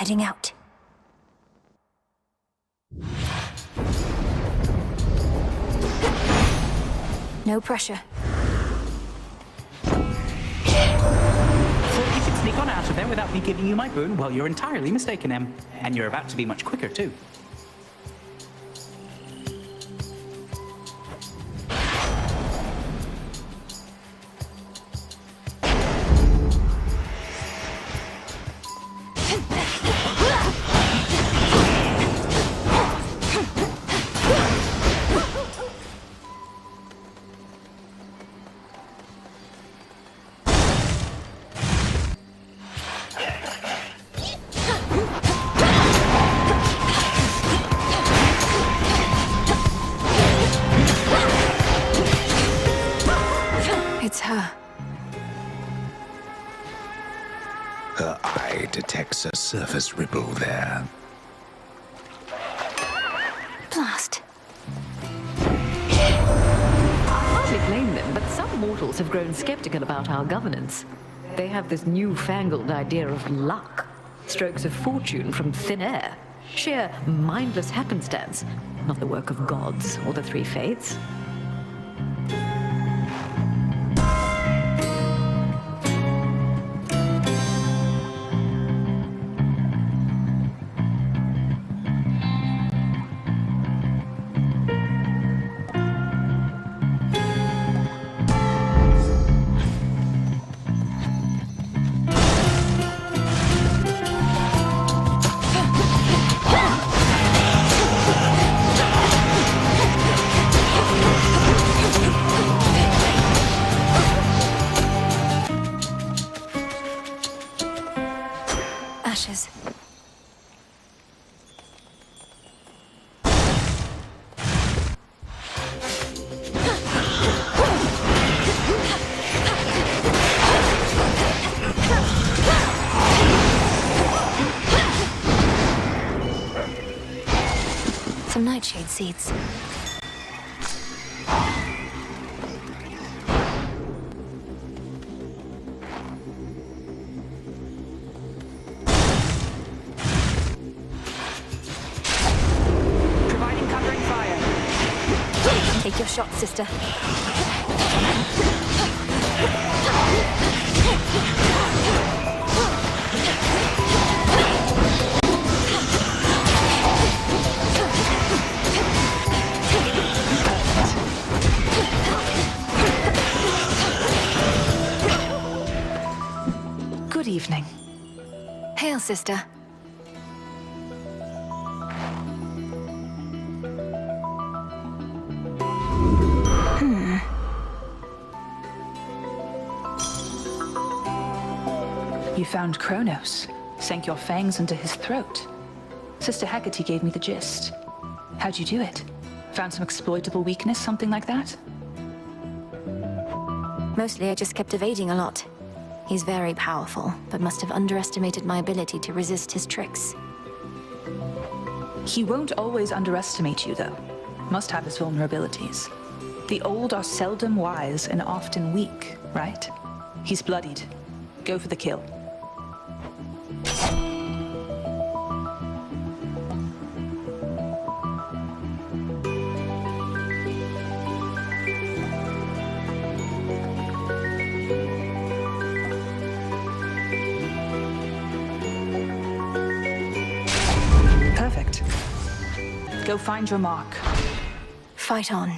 heading out. No pressure. Thought you could sneak on out of there without me giving you my boon? Well, you're entirely mistaken, Em. And you're about to be much quicker, too. It's her. Her eye detects a surface ripple there. Blast. Hardly blame them, but some mortals have grown skeptical about our governance. They have this newfangled idea of luck. Strokes of fortune from thin air. Sheer mindless happenstance. Not the work of gods or the three fates. Ashes. Some nightshade seeds. Providing covering fire. Take your shot, sister. Good evening. Hail, sister. You found Kronos, sank your fangs into his throat. Sister Hecate gave me the gist. How'd you do it? Found some exploitable weakness, something like that? Mostly I just kept evading a lot. He's very powerful, but must have underestimated my ability to resist his tricks. He won't always underestimate you, though. Must have his vulnerabilities. The old are seldom wise and often weak, right? He's bloodied. Go for the kill. Perfect. Go find your mark. Fight on.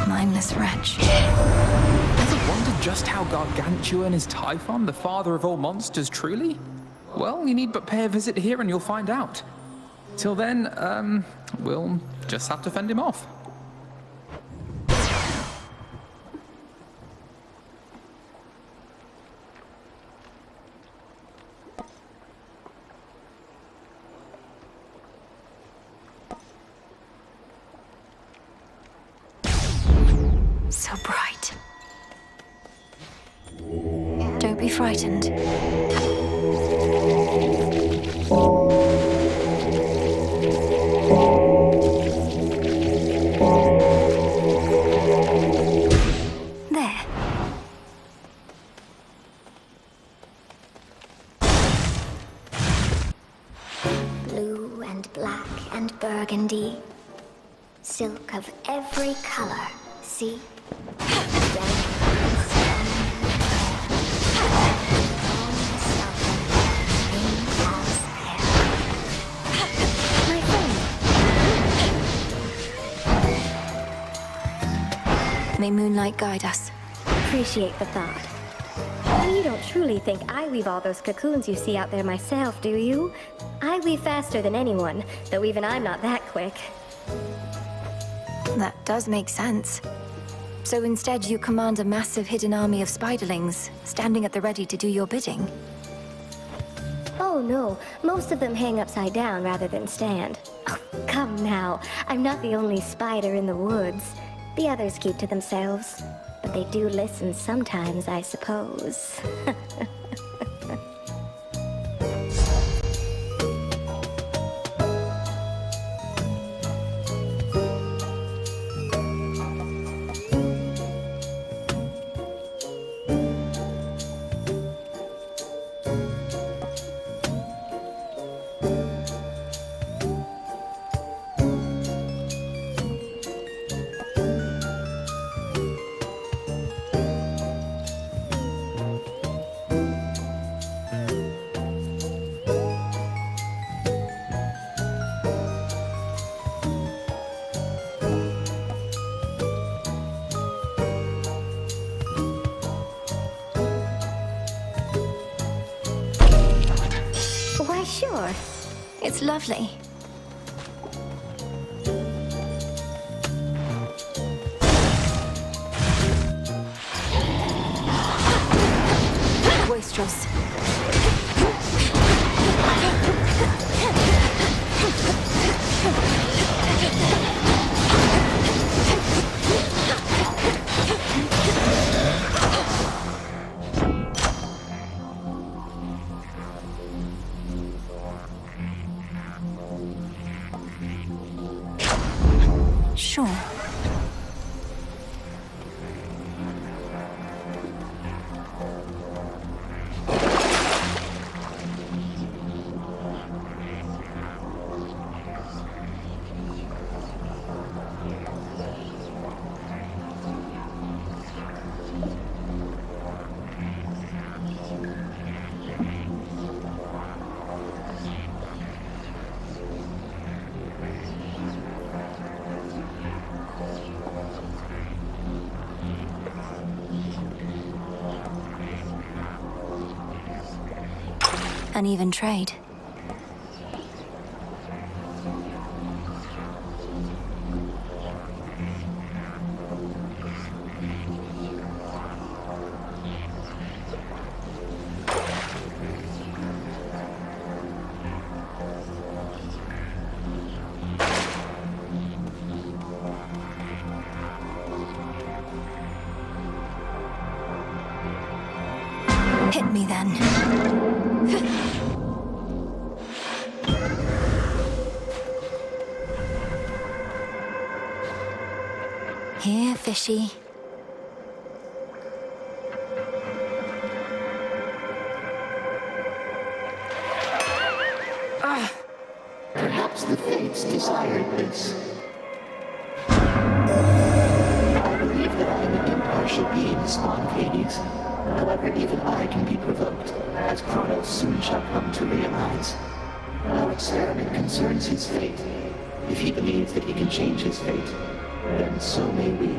Mindless wretch. Ever wondered just how gargantuan is Typhon, the father of all monsters, truly? Well, you need but pay a visit here and you'll find out. Till then, we'll just have to fend him off. So bright. frightened. There. Blue and black and burgundy. Silk of every color. See? May moonlight guide us. Appreciate the thought. And you don't truly think I weave all those cocoons you see out there myself, do you? I weave faster than anyone, though even I'm not that quick. That does make sense. So instead you command a massive hidden army of spiderlings, standing at the ready to do your bidding. Oh no, most of them hang upside down rather than stand. Oh, come now, I'm not the only spider in the woods. The others keep to themselves, but they do listen sometimes, I suppose. Why, sure. It's lovely. Boisterous. Sure. An even trade. Hit me then. Here, fishy. Perhaps the fates desired this. I believe that I am an impartial being, spawn Hades. However, even I can be provoked, as Kronos soon shall come to realize. Our experiment concerns his fate. If he believes that he can change his fate, then so may we.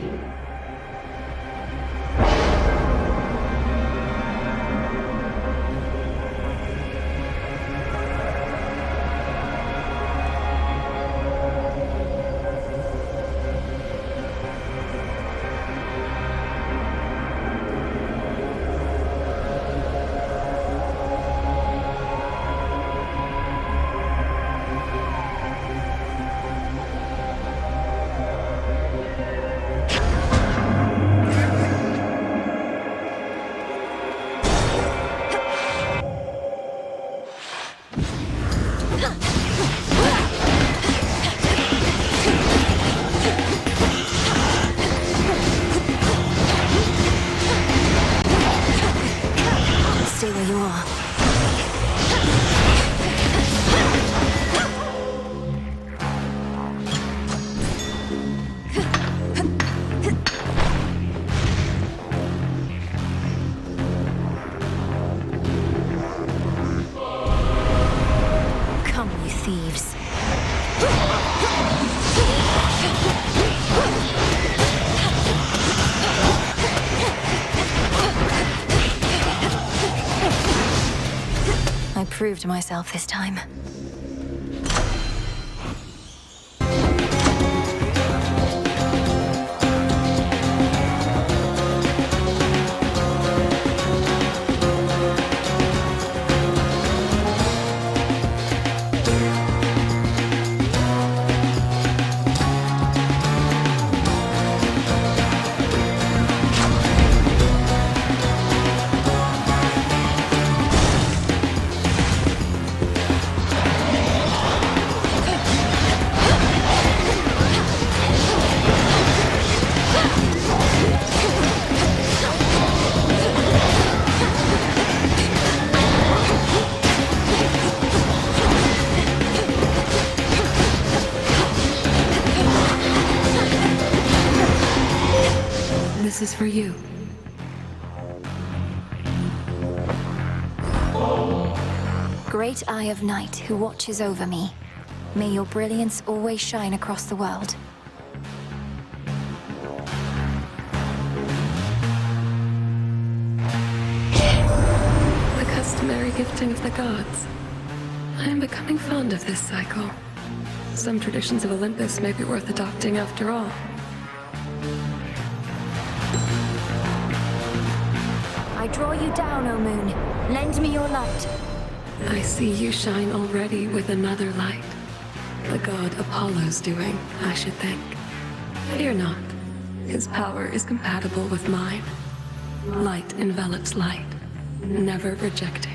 I proved myself this time. This is for you. Great Eye of Night who watches over me. May your brilliance always shine across the world. The customary gifting of the gods. I am becoming fond of this cycle. Some traditions of Olympus may be worth adopting after all. I draw you down, O moon. Lend me your light. I see you shine already with another light. The god Apollo's doing, I should think. Fear not. His power is compatible with mine. Light envelops light, never rejecting.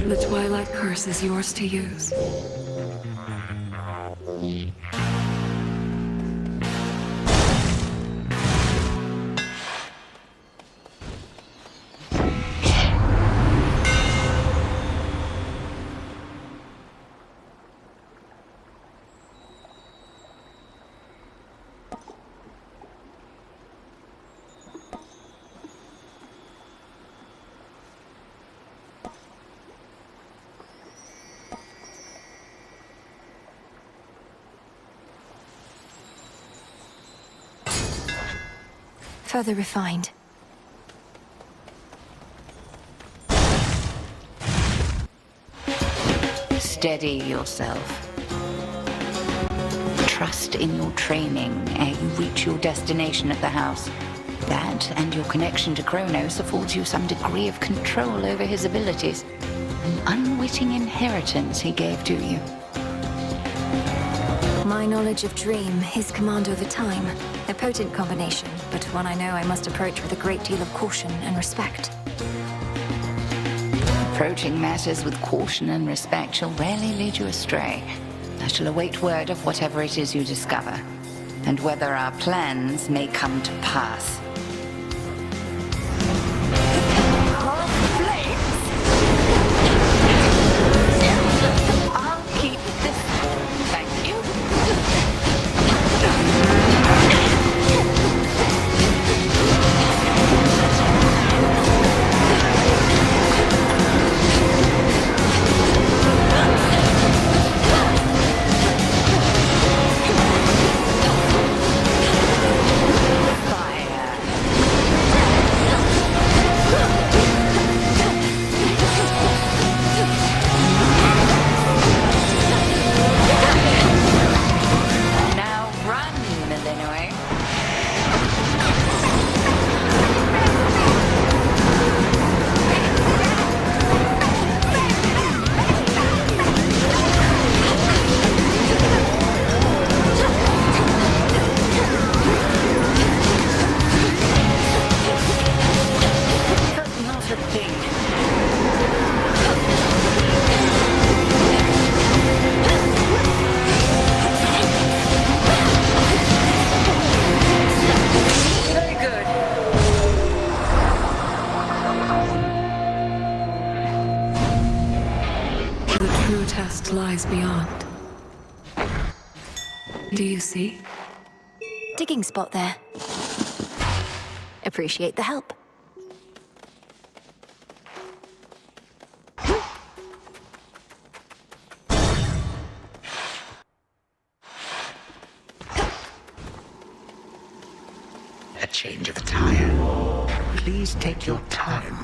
The Twilight Curse is yours to use. Further refined. Steady yourself. Trust in your training ere you reach your destination at the house. That and your connection to Kronos affords you some degree of control over his abilities. An unwitting inheritance he gave to you. My knowledge of Dream, his command over time. A potent combination, but one I know I must approach with a great deal of caution and respect. Approaching matters with caution and respect shall rarely lead you astray. I shall await word of whatever it is you discover, and whether our plans may come to pass. I'll keep this. Thank you. Fire. Do you see? Digging spot there. Appreciate the help. A change of attire. Please take your time.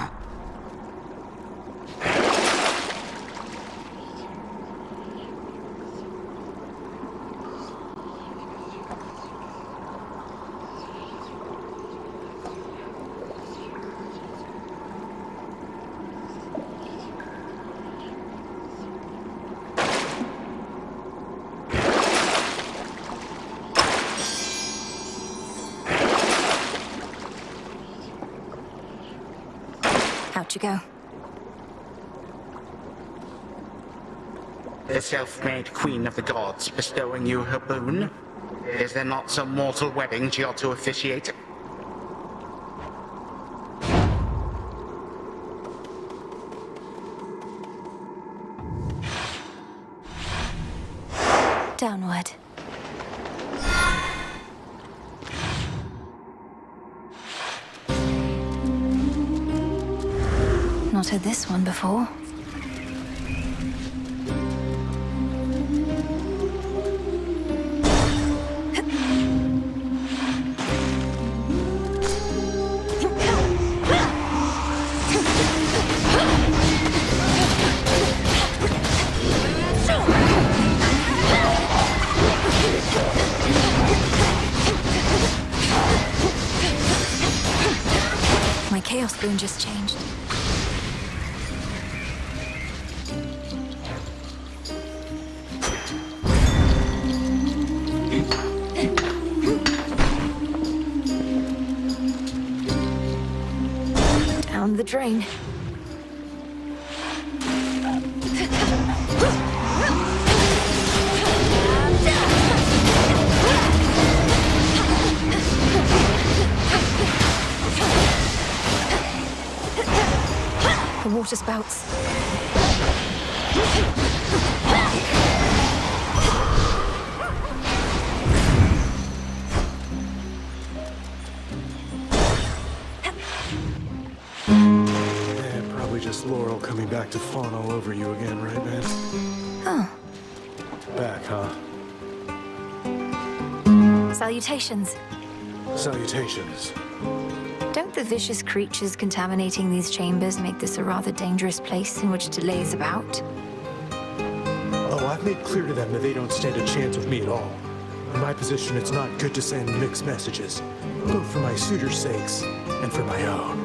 How'd you go? The self-made queen of the gods bestowing you her boon? Is there not some mortal wedding she ought to officiate? Downward. Not heard this one before. My chaos boon just changed. Down the drain. The water spouts. Probably just Laurel coming back to fawn all over you again, right, man? Oh. Back, huh? Salutations. Salutations. Don't the vicious creatures contaminating these chambers make this a rather dangerous place in which to laze about? Oh, I've made clear to them that they don't stand a chance with me at all. In my position, it's not good to send mixed messages, both for my suitor's sakes and for my own.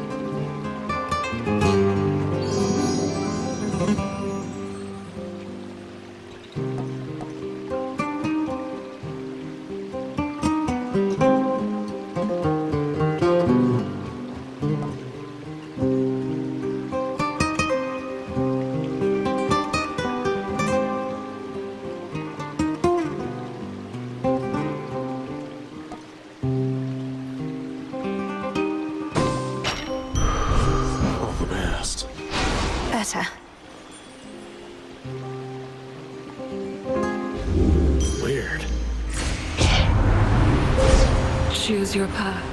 Better. Weird. Choose your path.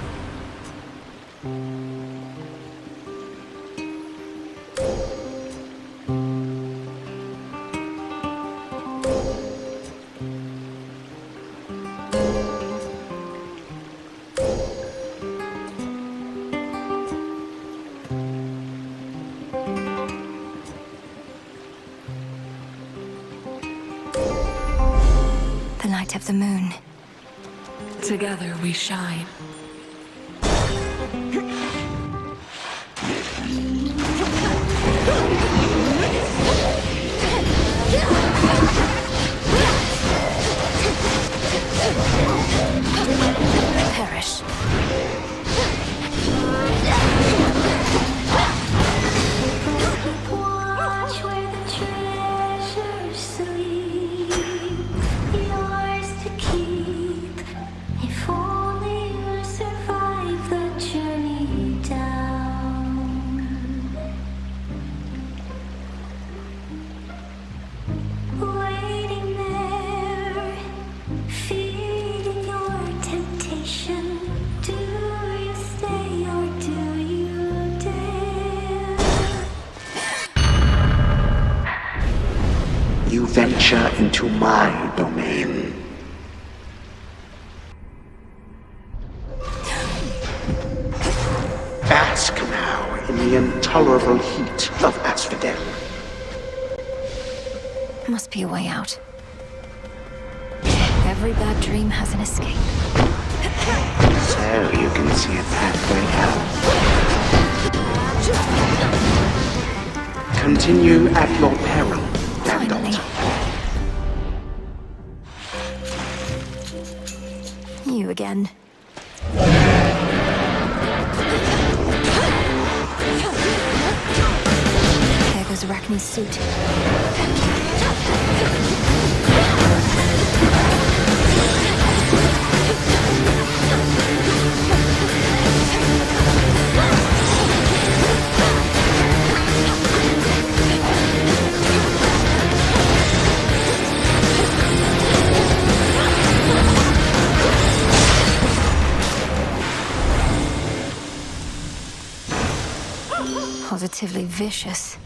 The light of the moon. Together we shine. Perish. Watch where the treasures sleep, yours to keep, if only yours my domain. Bask now in the intolerable heat of Asphodel. Must be a way out. Every bad dream has an escape. So you can see a pathway out. Continue at your peril, granddaughter. You again. There goes Arachne's suit. Positively vicious.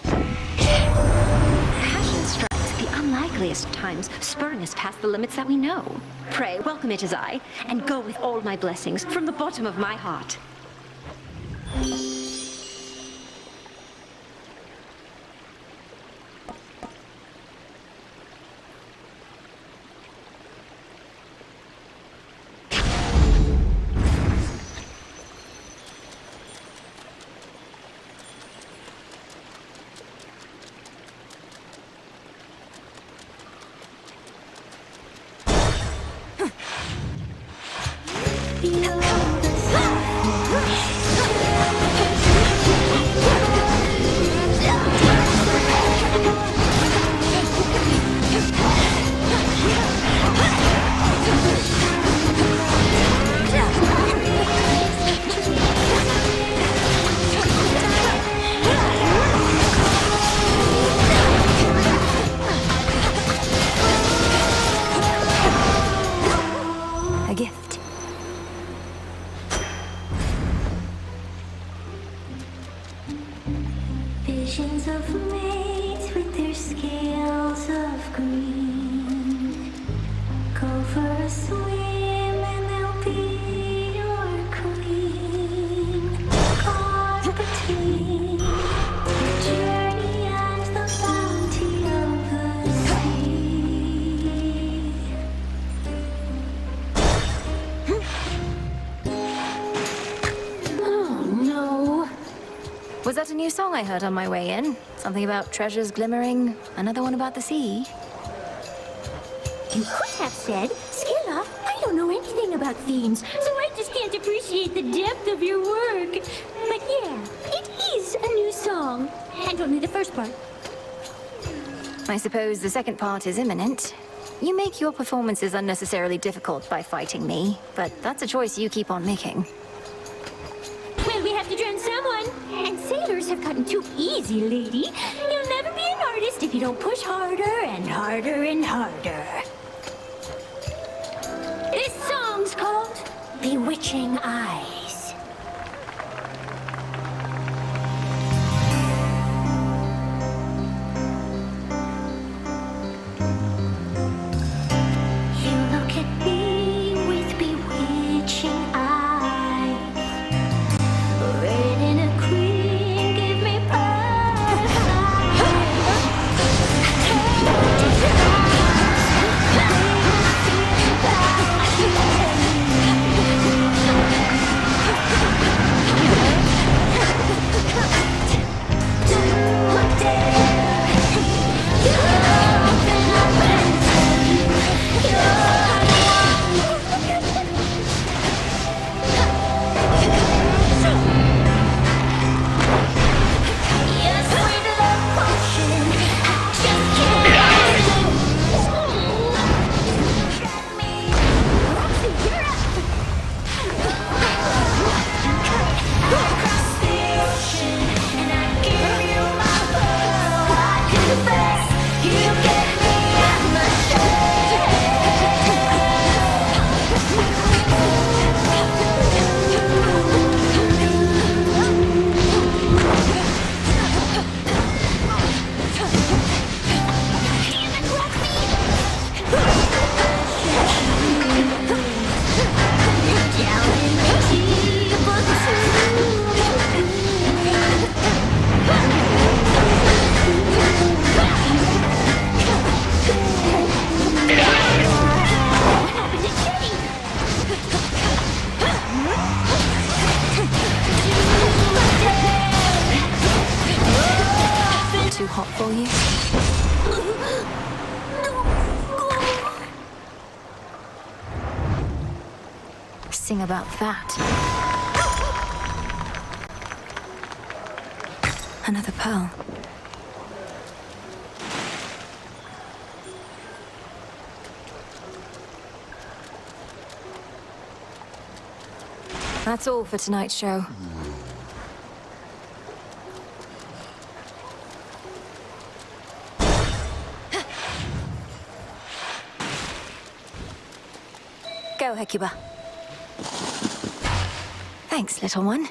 Passion strikes at the unlikeliest times, spurring us past the limits that we know. Pray, welcome it as I, and go with all my blessings from the bottom of my heart. Visions of maids with their scales of green. Go for a swim and they'll be your queen. Caught between the journey and the bounty of the sea. Oh no. Was that a new song I heard on my way in? Something about treasures glimmering, another one about the sea? You could have said, Skilla, I don't know anything about themes, so I just can't appreciate the depth of your work. But yeah, it is a new song. And only the first part. I suppose the second part is imminent. You make your performances unnecessarily difficult by fighting me, but that's a choice you keep on making. Well, we have to drown someone. And sailors have gotten too easy, lady. You'll never be an artist if you don't push harder and harder and harder. This song's called Bewitching Eyes. You look at me with bewitching eyes. Red in a queen, give me for you? Sing about that. Another pearl. That's all for tonight's show. Go, Hecuba. Thanks, little one.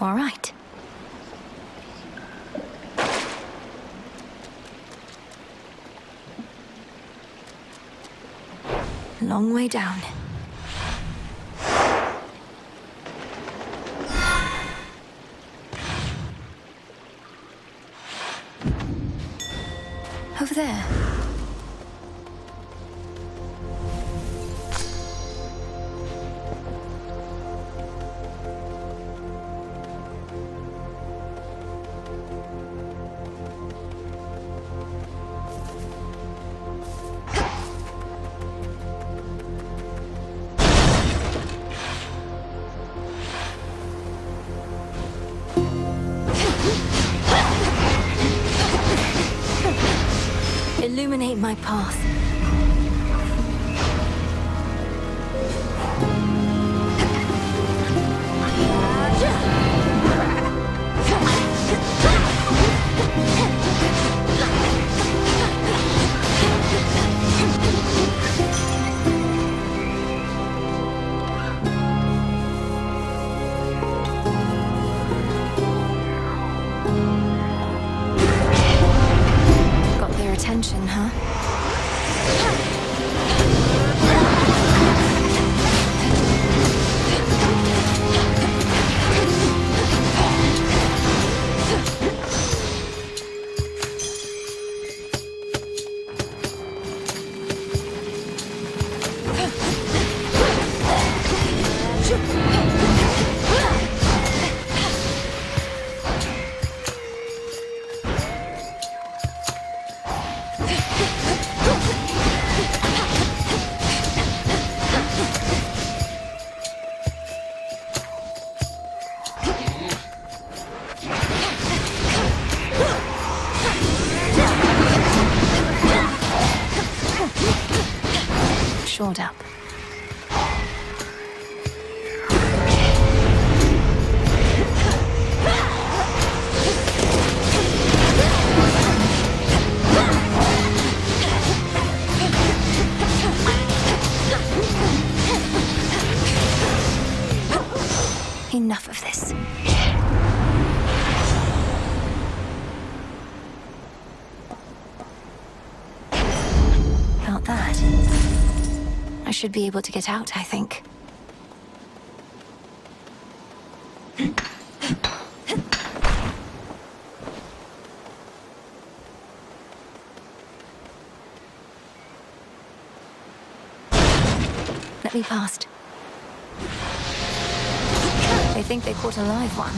All right. Long way down. Over there. Illuminate my path. Got their attention, huh? Shored up. Enough of this. About that. I should be able to get out, I think. Let me past. They think they caught a live one.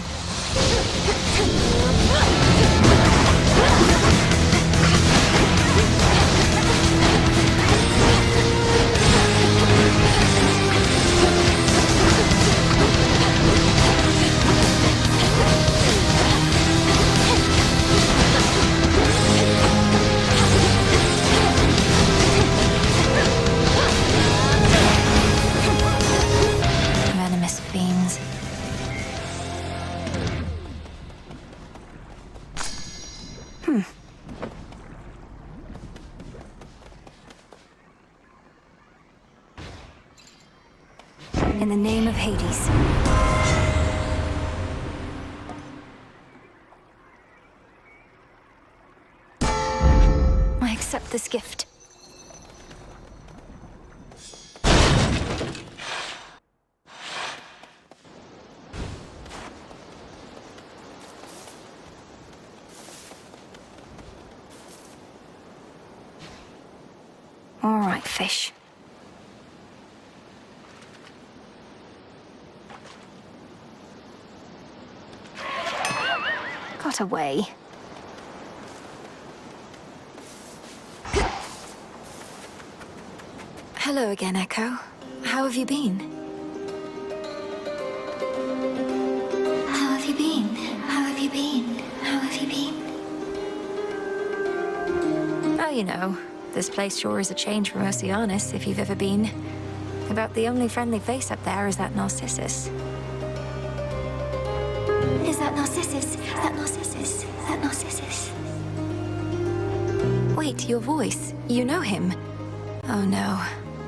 Venomous fiends. In the name of Hades. I accept this gift. fish. Got away. Hello again, Echo. How have you been? How have you been? How have you been? How have you been? Oh, you know, this place sure is a change from Oceanus, if you've ever been. About the only friendly face up there is that Narcissus. Is that Narcissus? That Narcissus? That Narcissus? Wait, your voice. You know him? Oh no.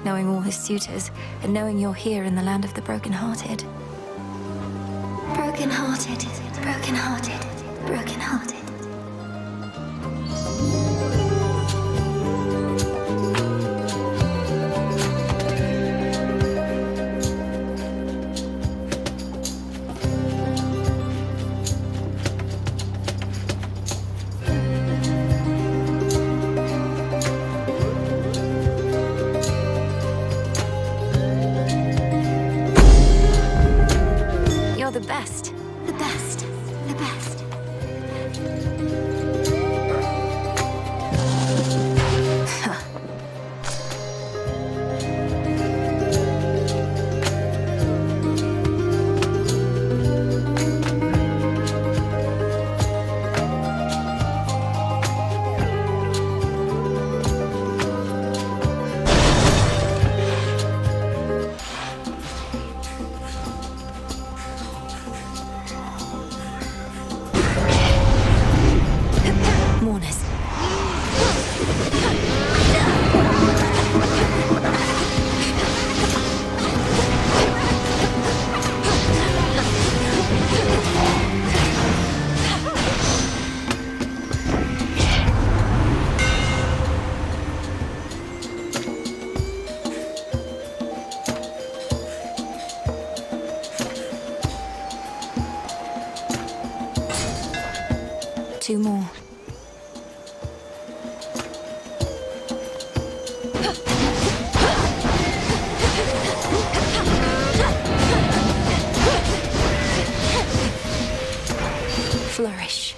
Knowing all his suitors, and knowing you're here in the land of the broken-hearted. Broken-hearted, broken-hearted, broken-hearted. You're the best. The best, the best. Mourners. Two more. Flourish.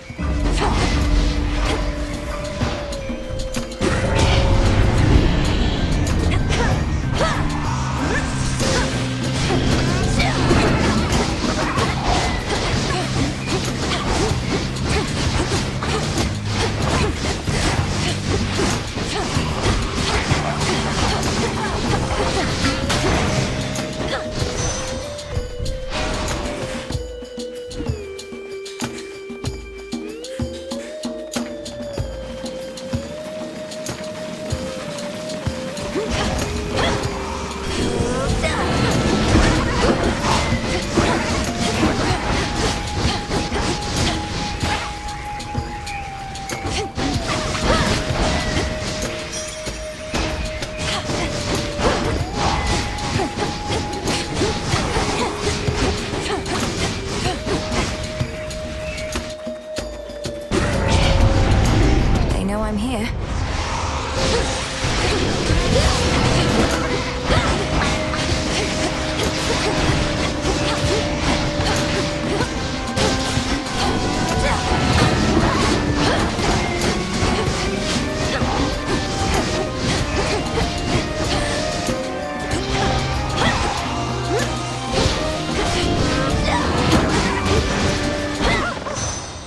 They know I'm here.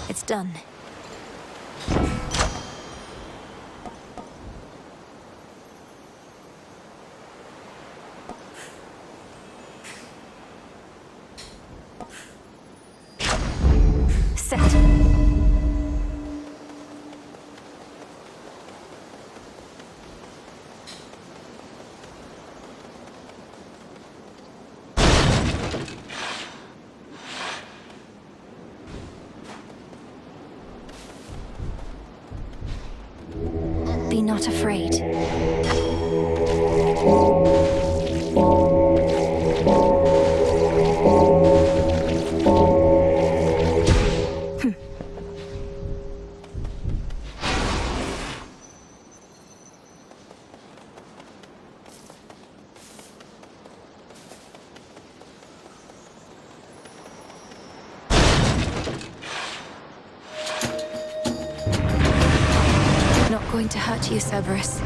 It's done. Set. Be not afraid. to hurt you, Cerberus.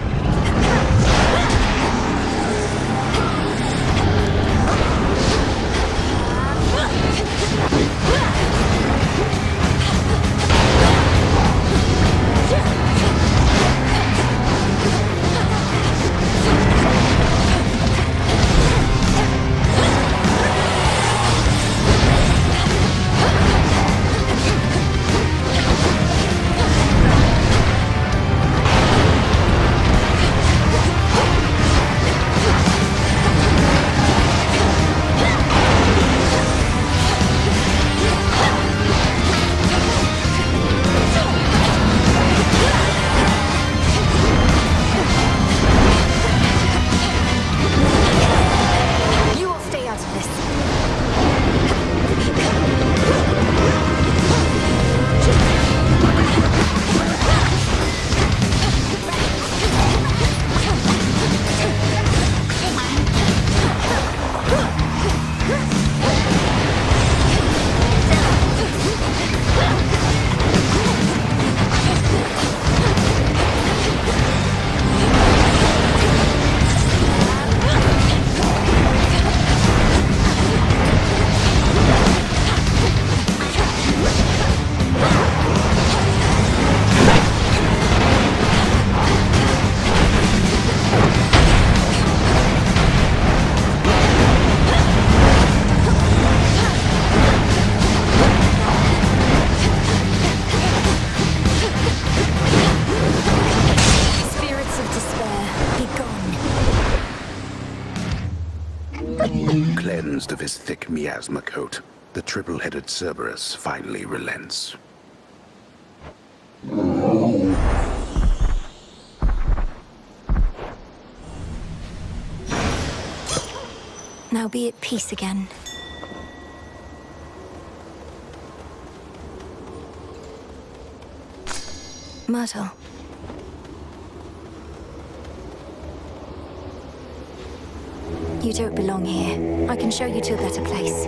Cleansed of his thick miasma coat, the triple-headed Cerberus finally relents. Now be at peace again. Myrtle. You don't belong here. I can show you to a better place.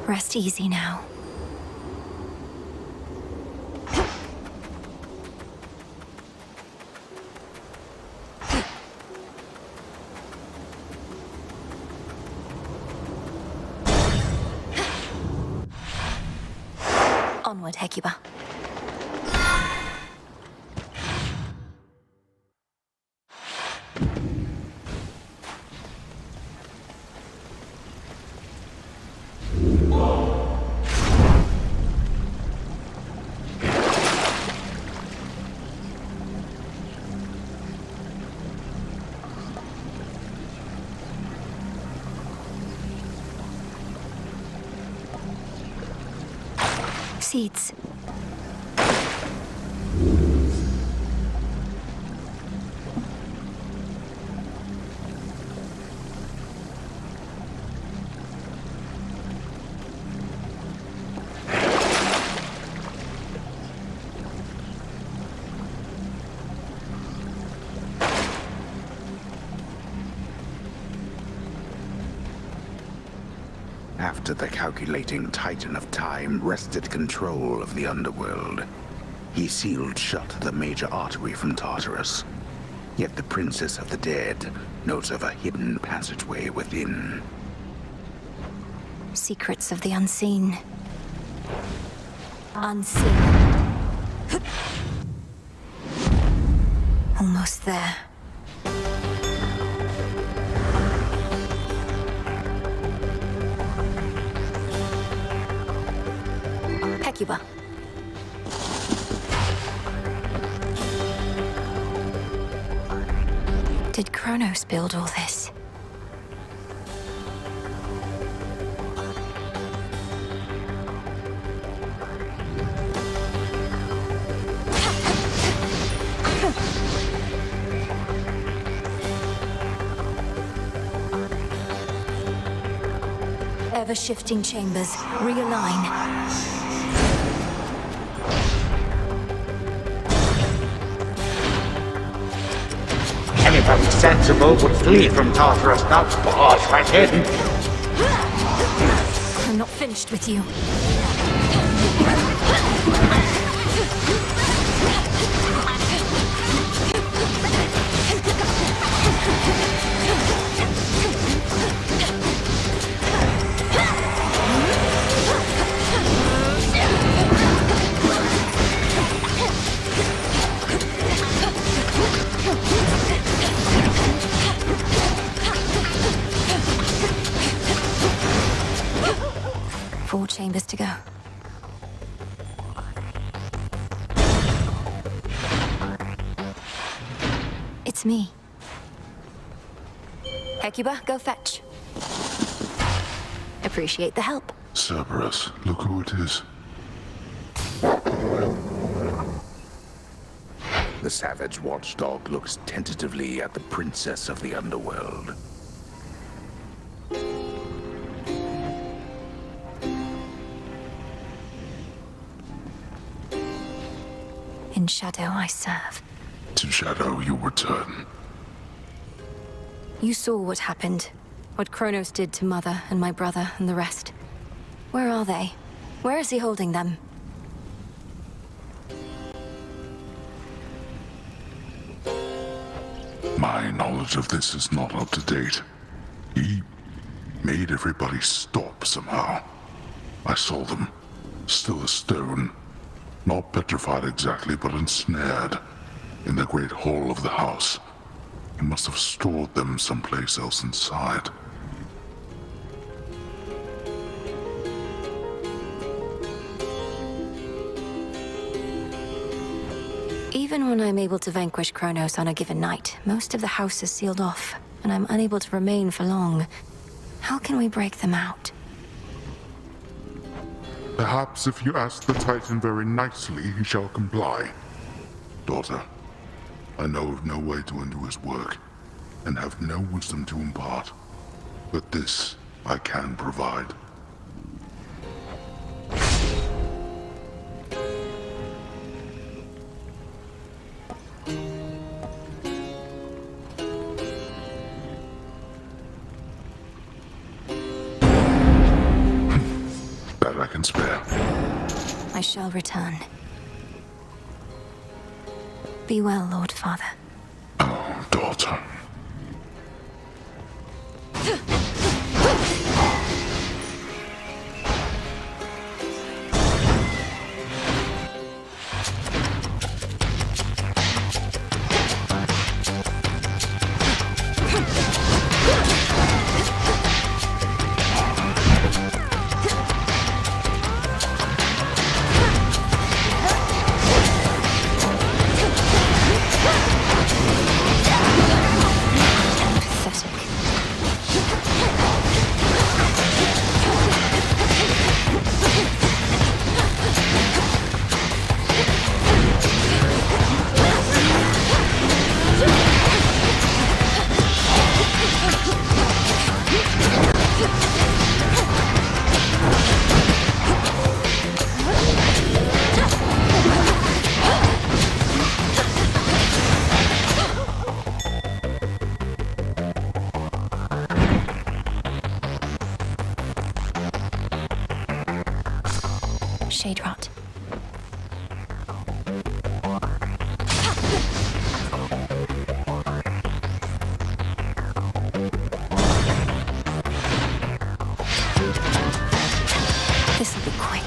Rest easy now. Onward, Hecuba. Seeds. After the calculating Titan of Time wrested control of the Underworld, he sealed shut the major artery from Tartarus. Yet the Princess of the Dead knows of a hidden passageway within. Secrets of the unseen. Unseen. Almost there. Hecuba. Did Kronos build all this? Ever-shifting chambers. Realign. Anybody to sensible would flee from Tartarus, not barge right in. I'm not finished with you. Four chambers to go. It's me. Hecuba, go fetch. Appreciate the help. Cerberus, look who it is. The savage watchdog looks tentatively at the princess of the underworld. In shadow I serve. To shadow you return. You saw what happened. What Kronos did to Mother and my brother and the rest. Where are they? Where is he holding them? My knowledge of this is not up to date. He made everybody stop somehow. I saw them, still as stone. Not petrified exactly, but ensnared in the great hall of the house. He must have stored them someplace else inside. Even when I'm able to vanquish Kronos on a given night, most of the house is sealed off, and I'm unable to remain for long. How can we break them out? Perhaps if you ask the Titan very nicely, he shall comply. Daughter, I know of no way to undo his work, and have no wisdom to impart. But this I can provide. That I can spare. I shall return. Be well, Lord Father. Oh, daughter. Shade rot. This'll be quick.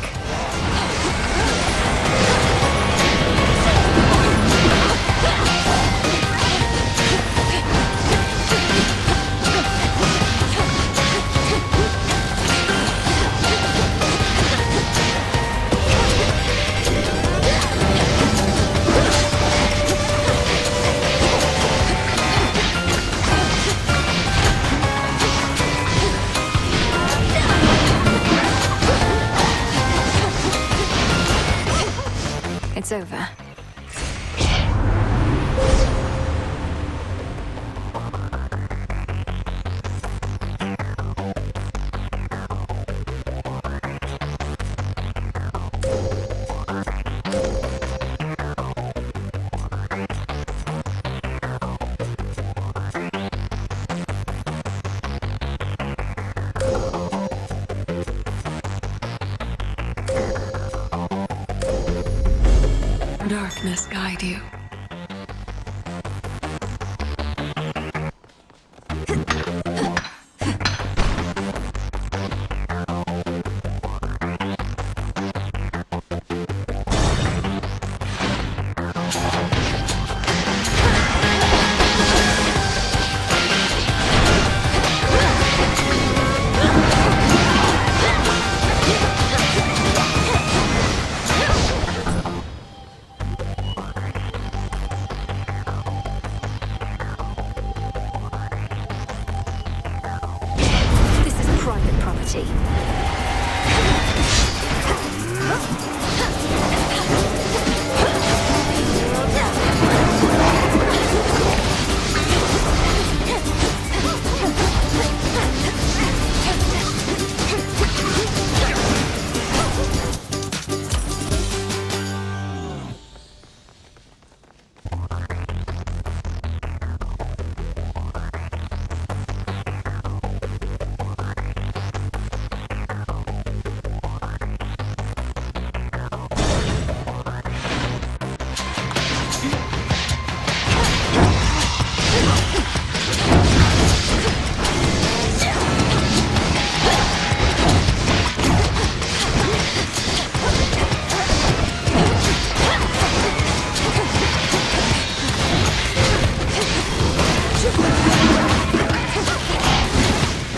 It's over. darkness guide you.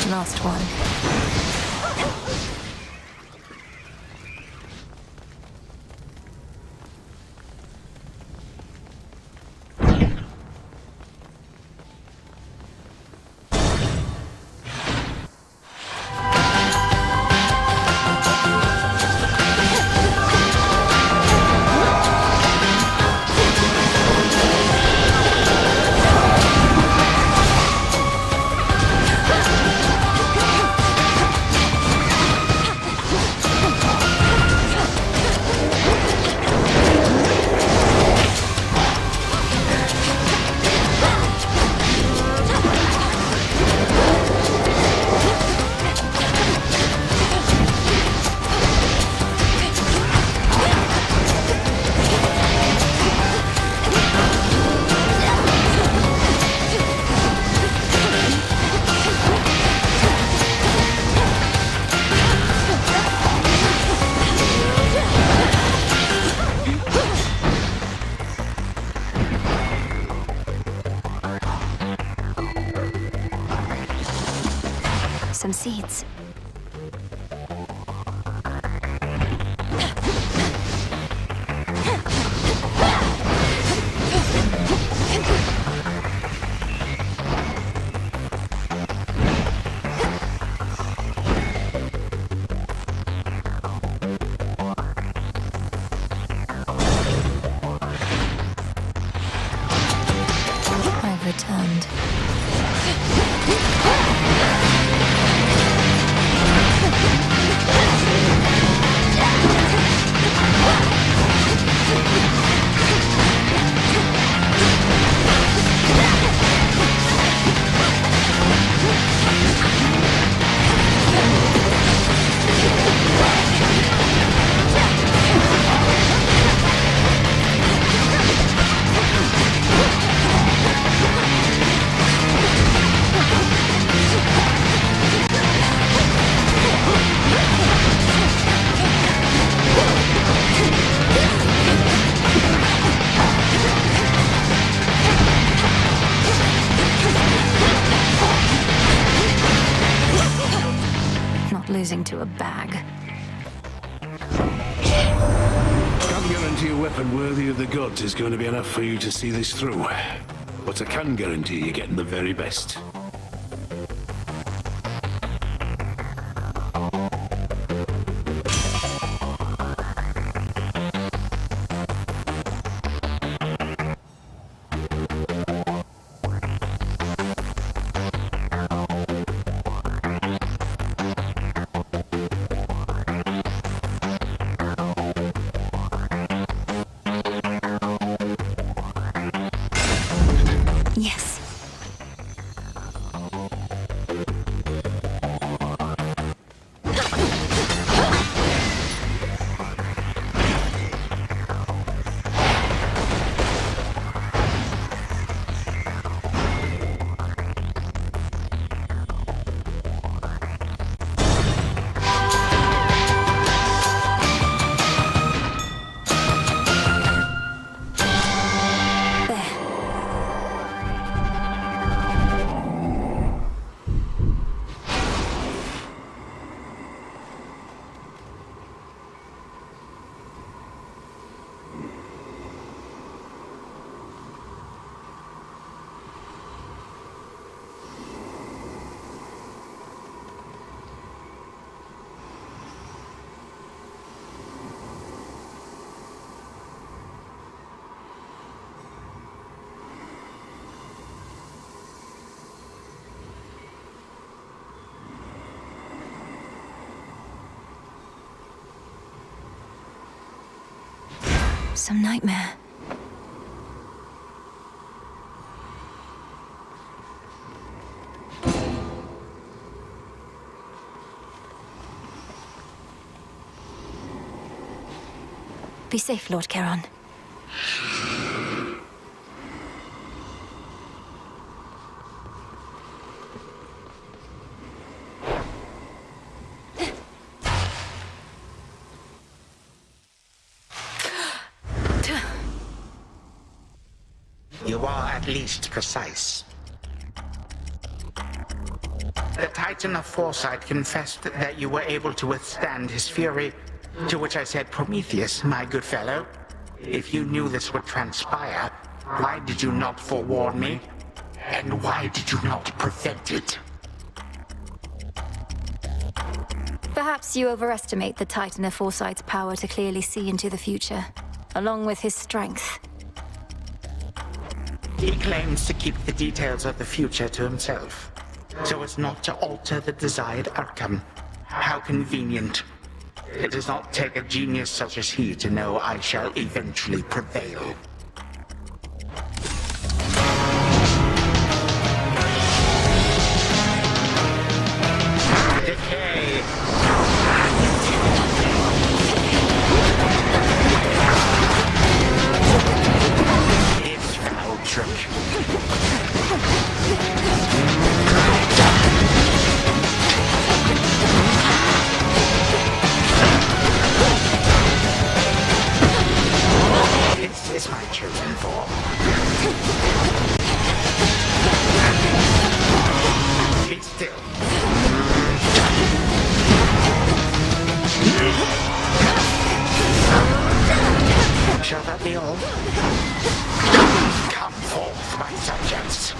Last one. Some seeds. I've returned. Losing to a bag. Can't guarantee a weapon worthy of the gods is going to be enough for you to see this through. But I can guarantee you're getting the very best. Some nightmare. Be safe, Lord Charon. You are at least precise. The Titan of Foresight confessed that you were able to withstand his fury, to which I said, Prometheus, my good fellow, if you knew this would transpire, why did you not forewarn me? And why did you not prevent it? Perhaps you overestimate the Titan of Foresight's power to clearly see into the future, along with his strength. He claims to keep the details of the future to himself, so as not to alter the desired outcome. How convenient. It does not take a genius such as he to know I shall eventually prevail. Decay! It's foul trick. This is my chosen form. Be still. Shall that be all? Come forth, my subjects.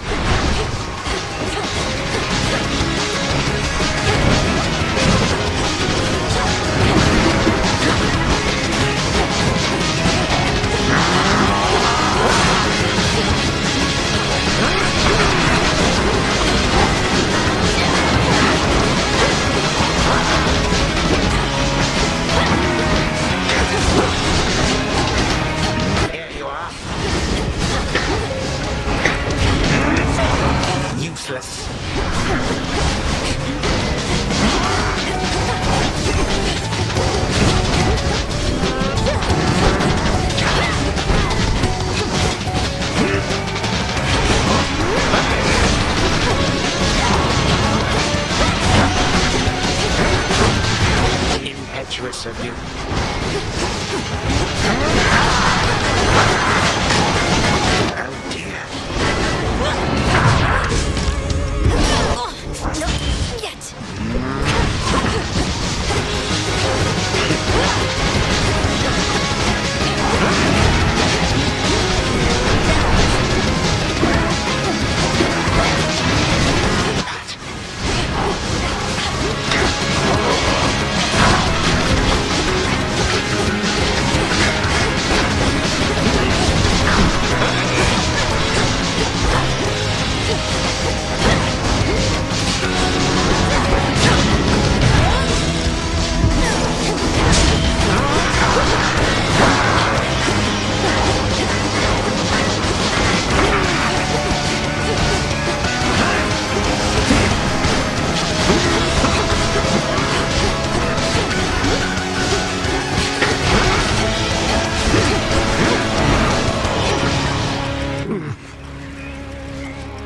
Here you are. Useless. Impetuous of you. Oh dear. Not yet.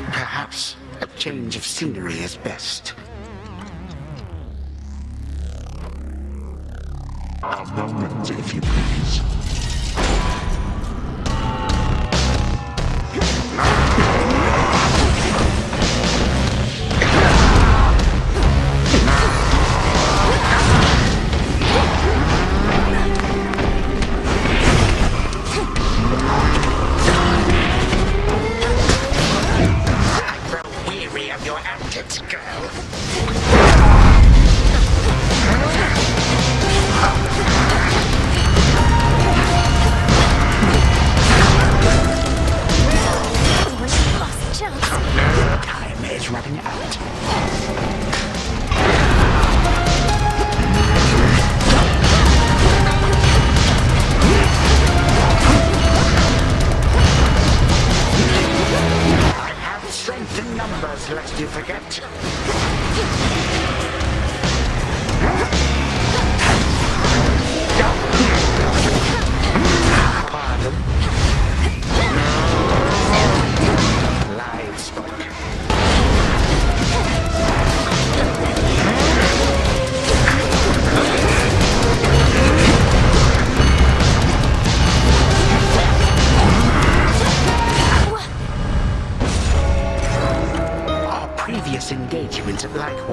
Perhaps a change of scenery is best. A moment, if you please. I grow weary of your antics, girl.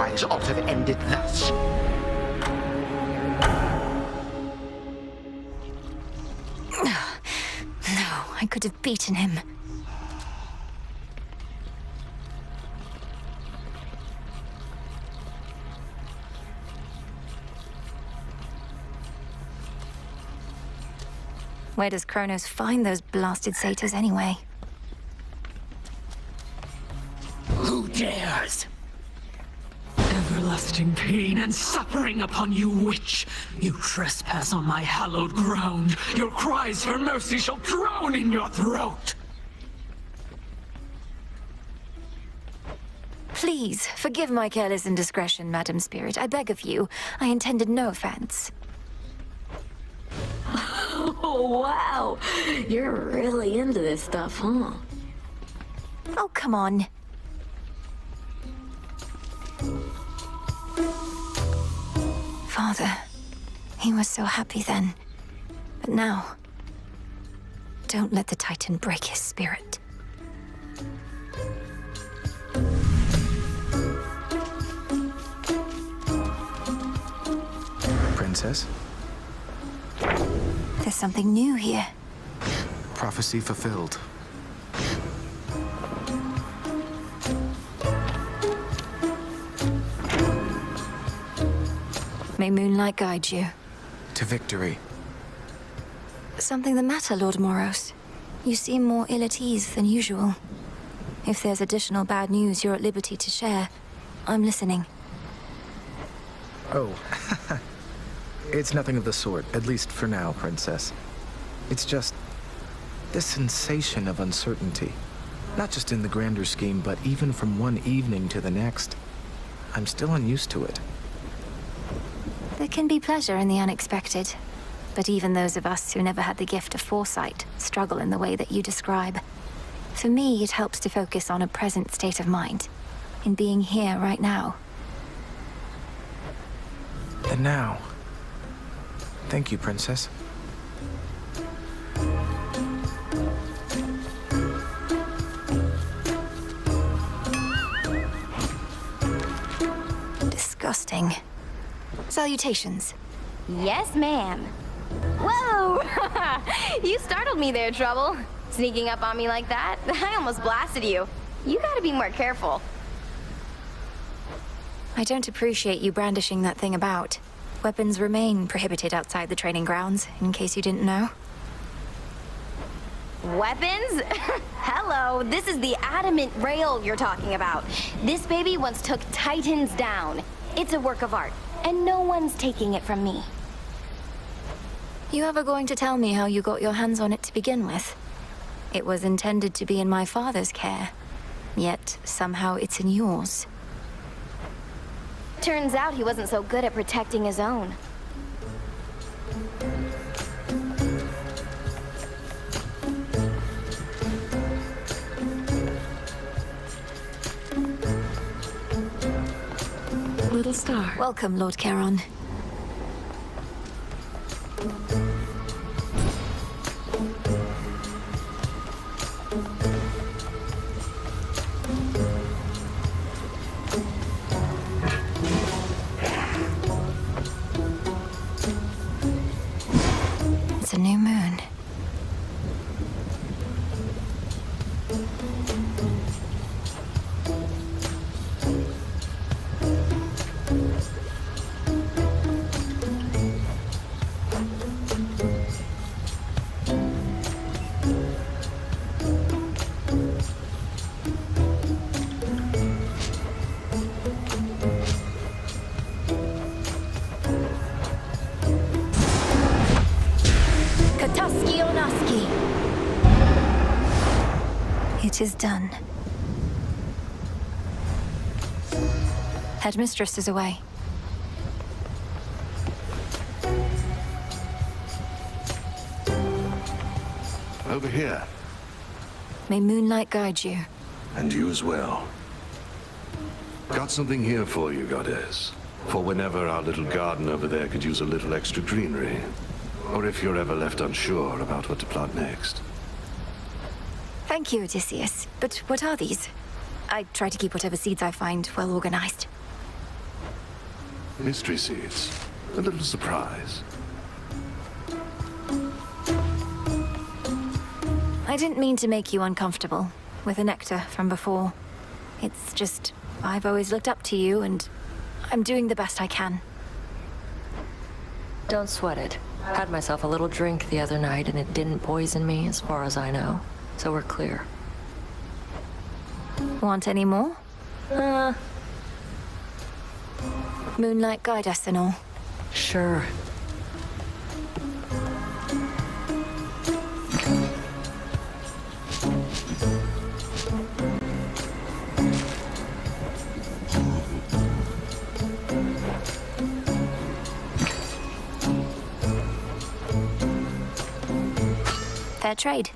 otherwise ought to have ended thus. No, I could have beaten him. Where does Kronos find those blasted satyrs anyway? Who dares? Everlasting pain and suffering upon you, witch! You trespass on my hallowed ground. Your cries for mercy shall drown in your throat! Please, forgive my careless indiscretion, Madam Spirit. I beg of you. I intended no offense. Oh, wow. You're really into this stuff, huh? Oh, come on. Father, he was so happy then. But now, don't let the Titan break his spirit. Princess? There's something new here. Prophecy fulfilled. May moonlight guide you. To victory. Something the matter, Lord Moros? You seem more ill at ease than usual. If there's additional bad news you're at liberty to share, I'm listening. Oh. It's nothing of the sort, at least for now, Princess. It's just this sensation of uncertainty. Not just in the grander scheme, but even from one evening to the next. I'm still unused to it. There can be pleasure in the unexpected. But even those of us who never had the gift of foresight struggle in the way that you describe. For me, it helps to focus on a present state of mind. In being here right now. The now. Thank you, Princess. Disgusting. Salutations. Yes, ma'am. Whoa! You startled me there, Trouble. Sneaking up on me like that, I almost blasted you. You gotta be more careful. I don't appreciate you brandishing that thing about. Weapons remain prohibited outside the training grounds, in case you didn't know. Weapons? Hello, this is the adamant rail you're talking about. This baby once took Titans down. It's a work of art, and no one's taking it from me. You ever going to tell me how you got your hands on it to begin with? It was intended to be in my father's care, yet somehow it's in yours. Turns out he wasn't so good at protecting his own. Little star. Welcome, Lord Charon. It's a new moon. It is done. Headmistress is away. Over here. May moonlight guide you. And you as well. Got something here for you, goddess. For whenever our little garden over there could use a little extra greenery. Or if you're ever left unsure about what to plant next. Thank you, Odysseus. But what are these? I try to keep whatever seeds I find well organized. Mystery seeds. A little surprise. I didn't mean to make you uncomfortable with the nectar from before. It's just, I've always looked up to you, and I'm doing the best I can. Don't sweat it. Had myself a little drink the other night, and it didn't poison me, as far as I know. So we're clear. Want any more? Moonlight guide us and all. Sure. Fair trade.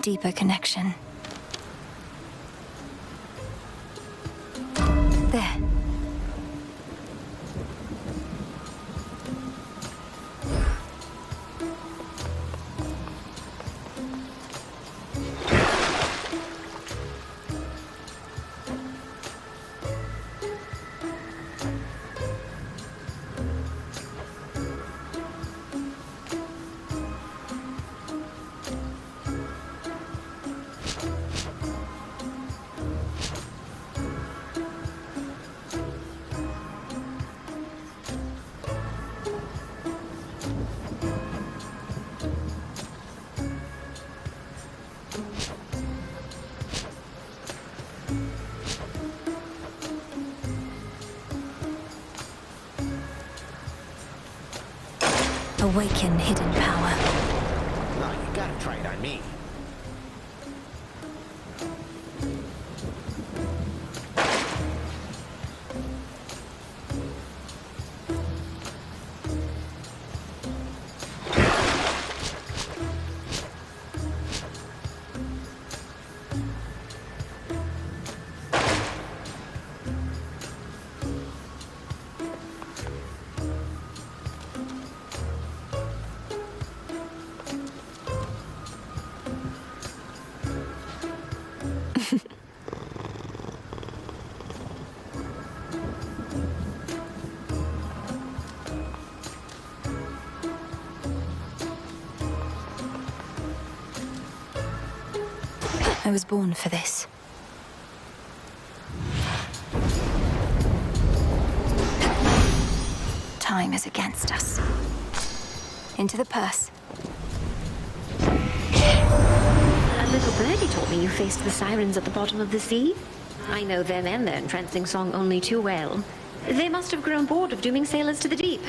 Deeper connection. There. Awaken hidden power. No, you gotta try it on me. I was born for this. Time is against us. Into the purse. A little birdie told me you faced the sirens at the bottom of the sea. I know them and their entrancing song only too well. They must have grown bored of dooming sailors to the deep.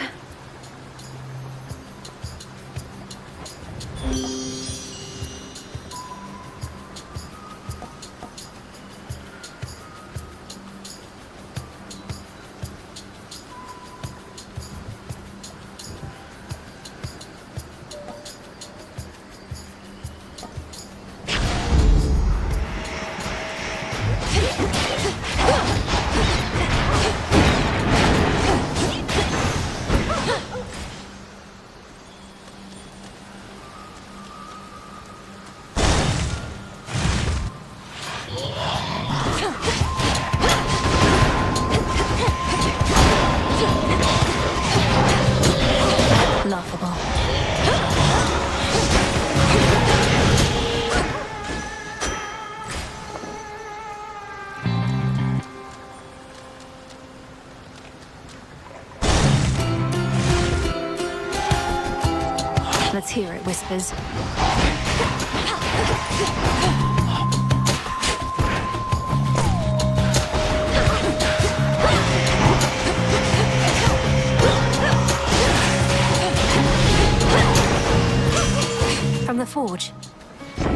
Let's hear it, Whispers. From the forge. Got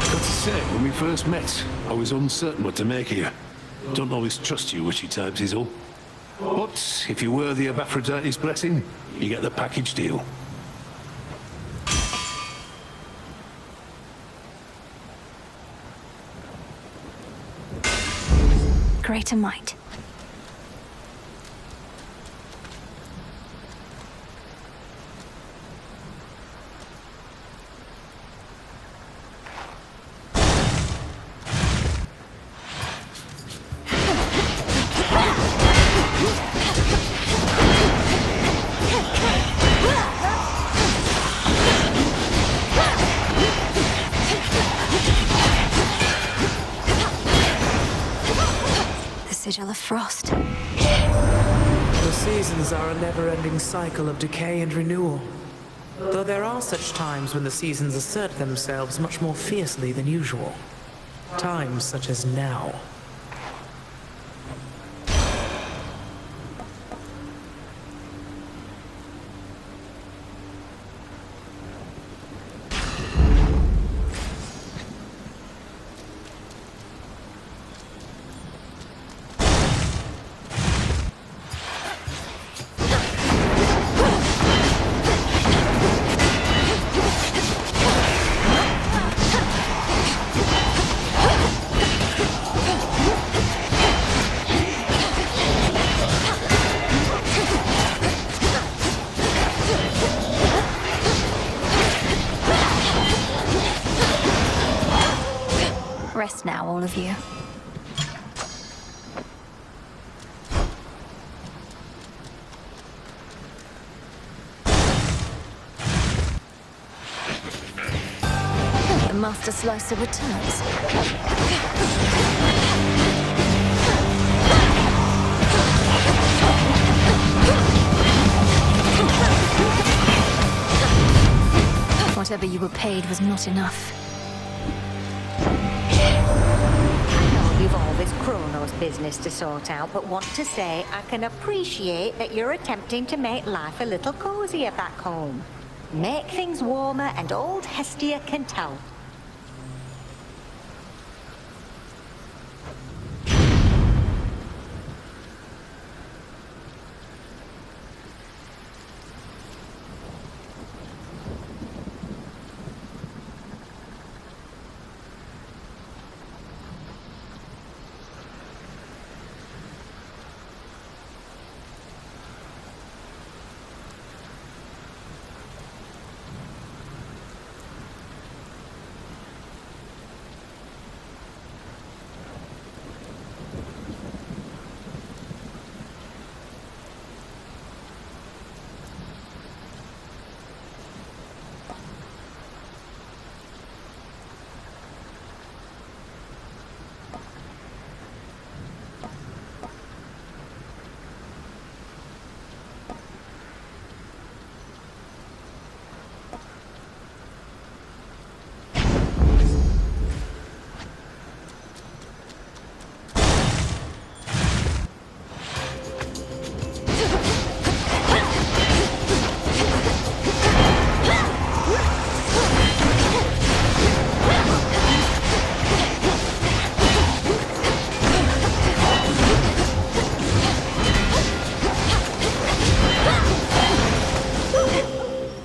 to say, when we first met, I was uncertain what to make of you. Don't always trust you, witchy types is all. But if you're worthy of Aphrodite's blessing, you get the package deal. Greater might. Sigil of frost. The seasons are a never-ending cycle of decay and renewal. Though there are such times when the seasons assert themselves much more fiercely than usual. Times such as now. Rest now, all of you. The Master Slicer returns. Whatever you were paid was not enough. You've all this Kronos business to sort out, but want to say I can appreciate that you're attempting to make life a little cozier back home. Make things warmer, and old Hestia can tell.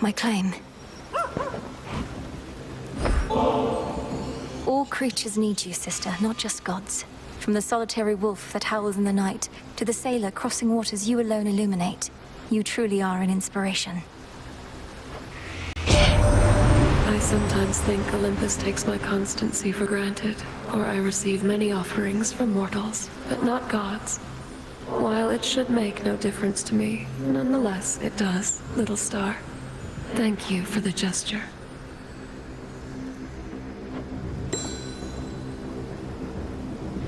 My claim. All creatures need you, sister, not just gods. From the solitary wolf that howls in the night, to the sailor crossing waters you alone illuminate. You truly are an inspiration. I sometimes think Olympus takes my constancy for granted, or I receive many offerings from mortals, but not gods. While it should make no difference to me, nonetheless it does, little star. Thank you for the gesture.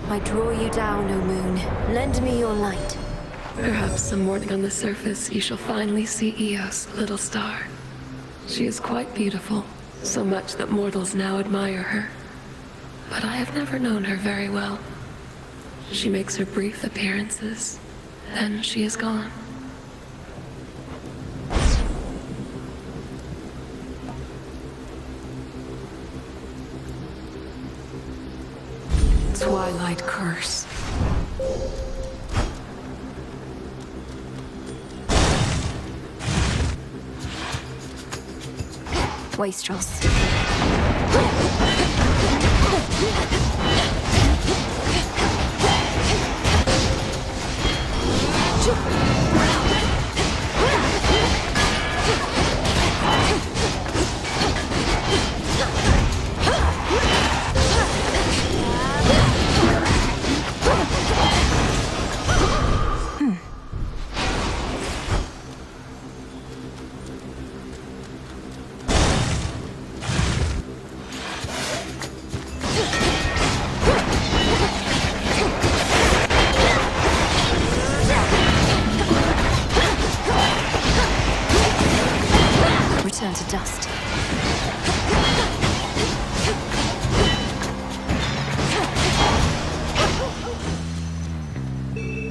I draw you down, O moon. Lend me your light. Perhaps some morning on the surface you shall finally see Eos, little star. She is quite beautiful, so much that mortals now admire her. But I have never known her very well. She makes her brief appearances, then she is gone. Twilight curse. Wastrels. Return to dust.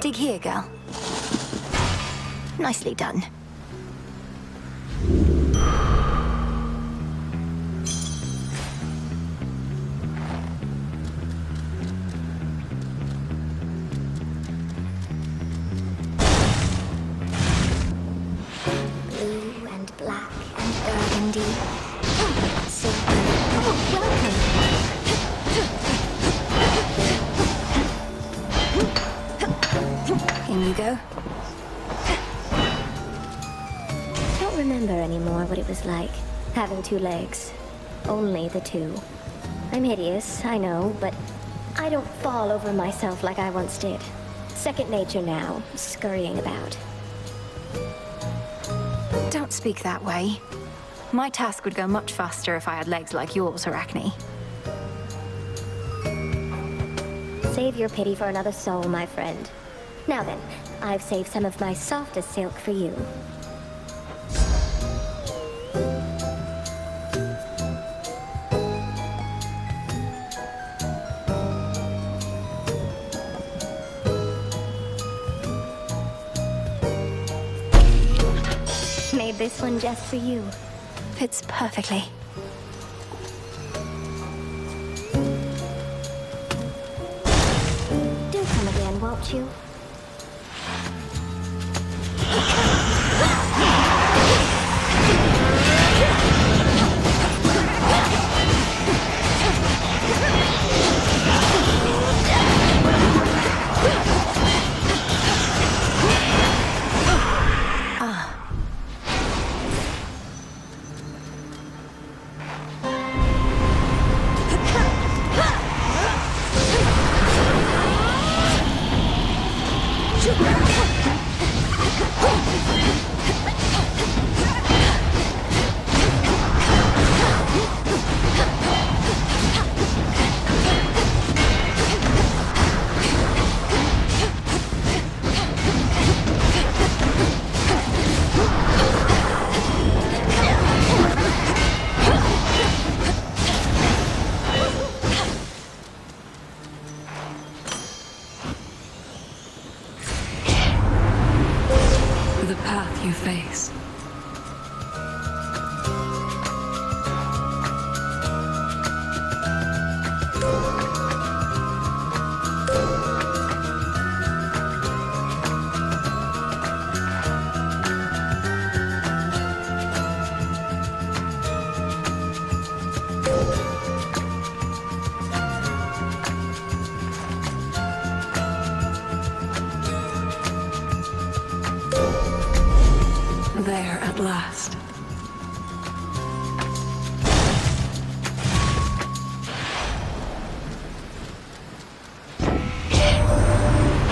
Dig here, girl. Nicely done. Blue and black and burgundy. Silver. Oh, welcome. In you go. Don't remember anymore what it was like, having two legs. Only the two. I'm hideous, I know, but I don't fall over myself like I once did. Second nature now, scurrying about. Don't speak that way. My task would go much faster if I had legs like yours, Arachne. Save your pity for another soul, my friend. Now then, I've saved some of my softest silk for you. Made this one just for you. Fits perfectly. Do come again, won't you? The path you face. There at last.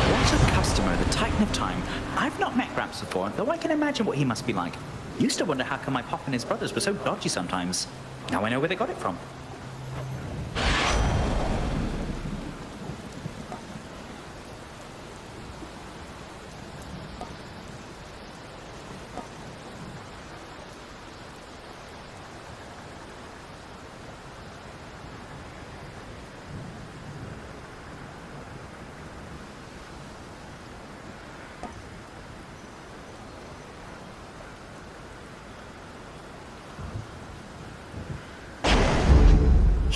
What a customer, the Titan of Time. I've not met Gramps before, though I can imagine what he must be like. Used to wonder how come my pop and his brothers were so dodgy sometimes. Now I know where they got it from.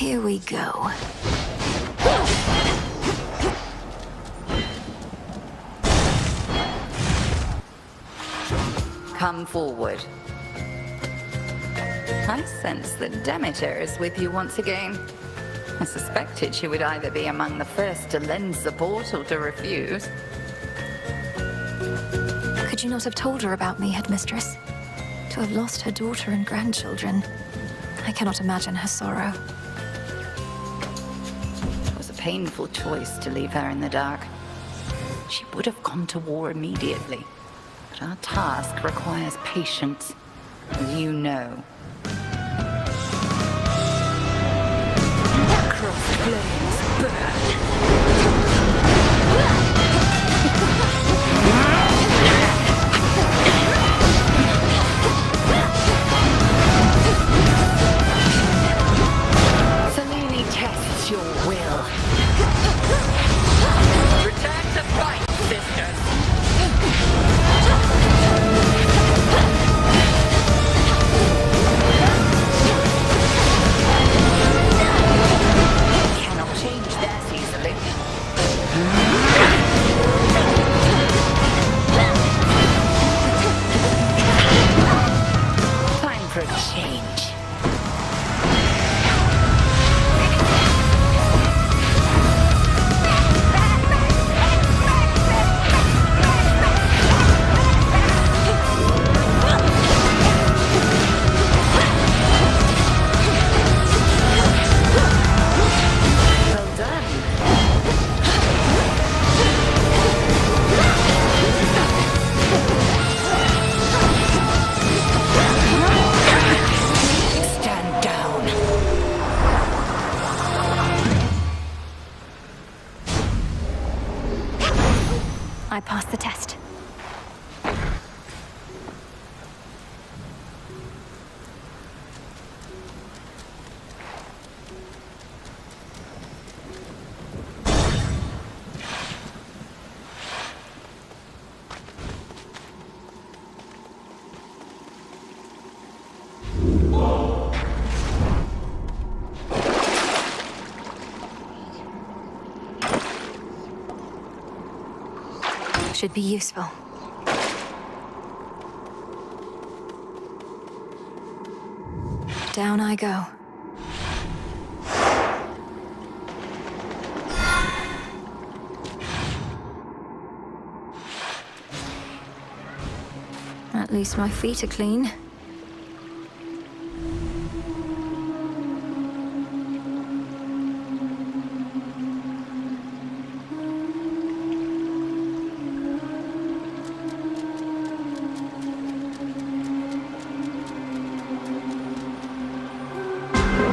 Here we go. Come forward. I sense that Demeter is with you once again. I suspected she would either be among the first to lend support or to refuse. Could you not have told her about me, Headmistress? To have lost her daughter and grandchildren. I cannot imagine her sorrow. It was a painful choice to leave her in the dark. She would have gone to war immediately. But our task requires patience, as you know. Crossed flames burn. Selene tests your will. Return to fight, sisters. Cannot change that easily. Time for a change. I passed the test. Should be useful. Down I go. At least my feet are clean.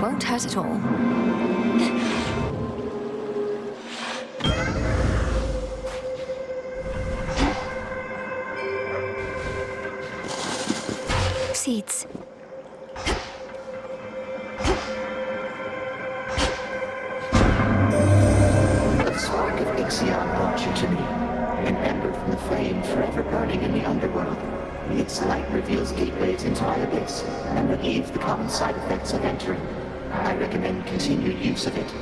Won't hurt at all. Seeds. The spark of Ixion brought you to me, an ember from the flame forever burning in the underworld. Its light reveals gateways into my abyss, and relieves the common side effects of entering. I recommend continued use of it.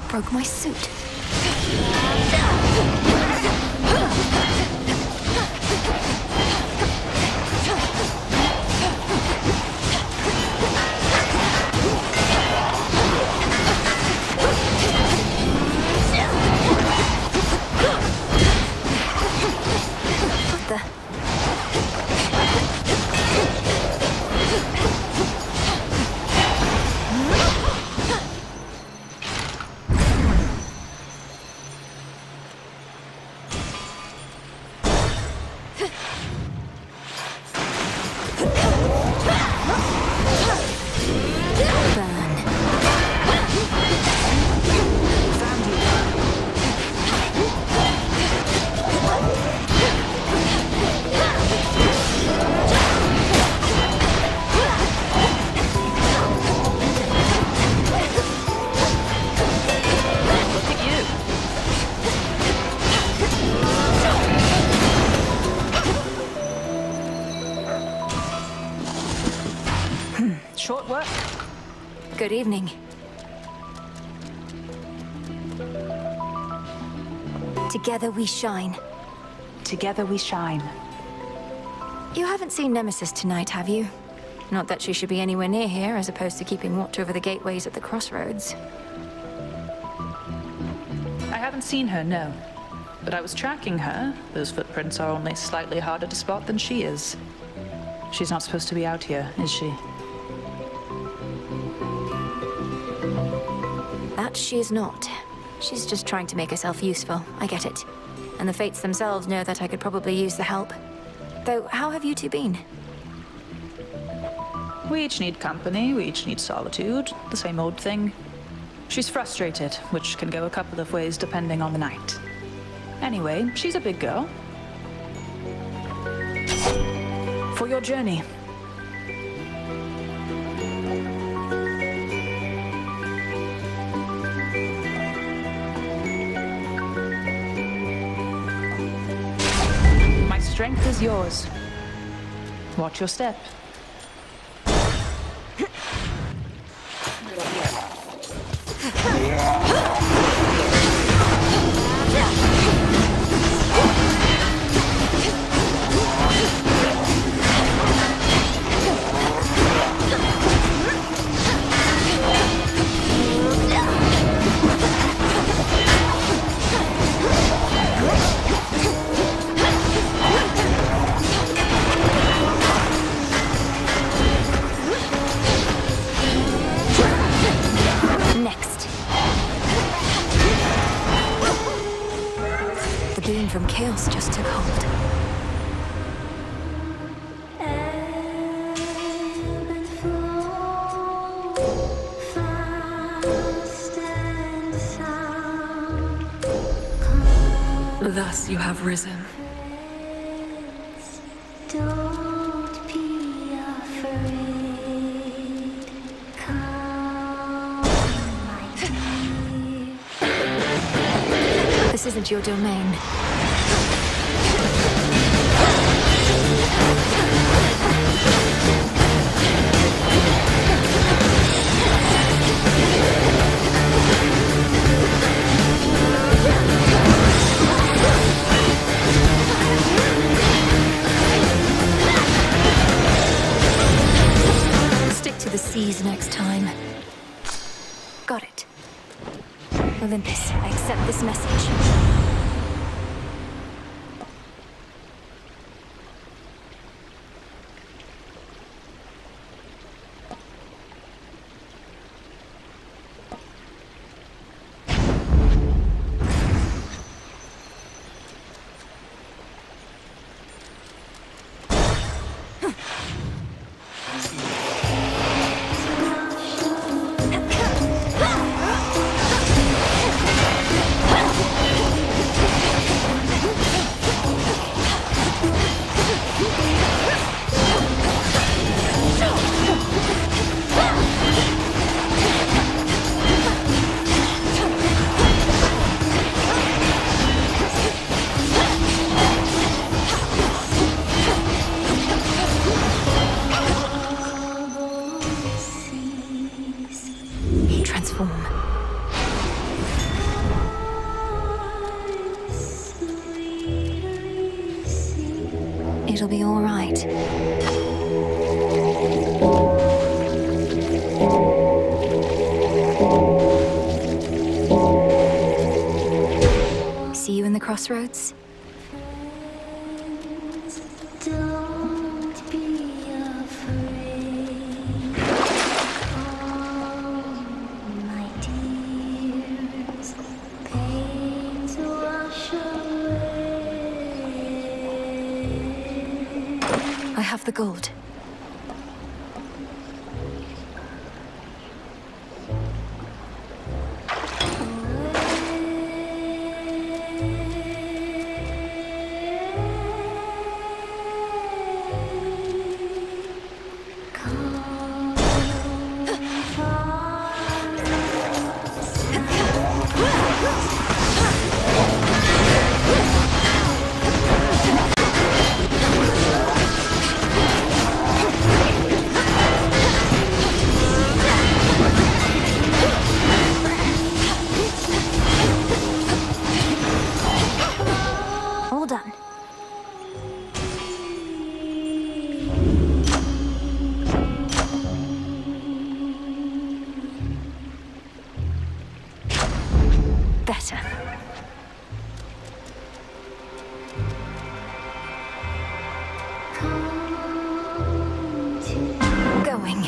Broke my suit. What the? Good evening. Together we shine. Together we shine. You haven't seen Nemesis tonight, have you? Not that she should be anywhere near here, as opposed to keeping watch over the gateways at the crossroads. I haven't seen her, no. But I was tracking her. Those footprints are only slightly harder to spot than she is. She's not supposed to be out here, is she? That she is not. She's just trying to make herself useful, I get it. And the Fates themselves know that I could probably use the help. Though, how have you two been? We each need company, we each need solitude, the same old thing. She's frustrated, which can go a couple of ways depending on the night. Anyway, she's a big girl. For your journey. My strength is yours. Watch your step. From chaos just took hold. Thus you have risen. Don't be afraid. Come, my dear. This isn't your domain. Stick to the seas next time. Got it. Olympus, I accept this message. It'll be all right. See you in the crossroads? Don't be afraid. Come, my dears. Pains wash away. I have the gold. Better. Going.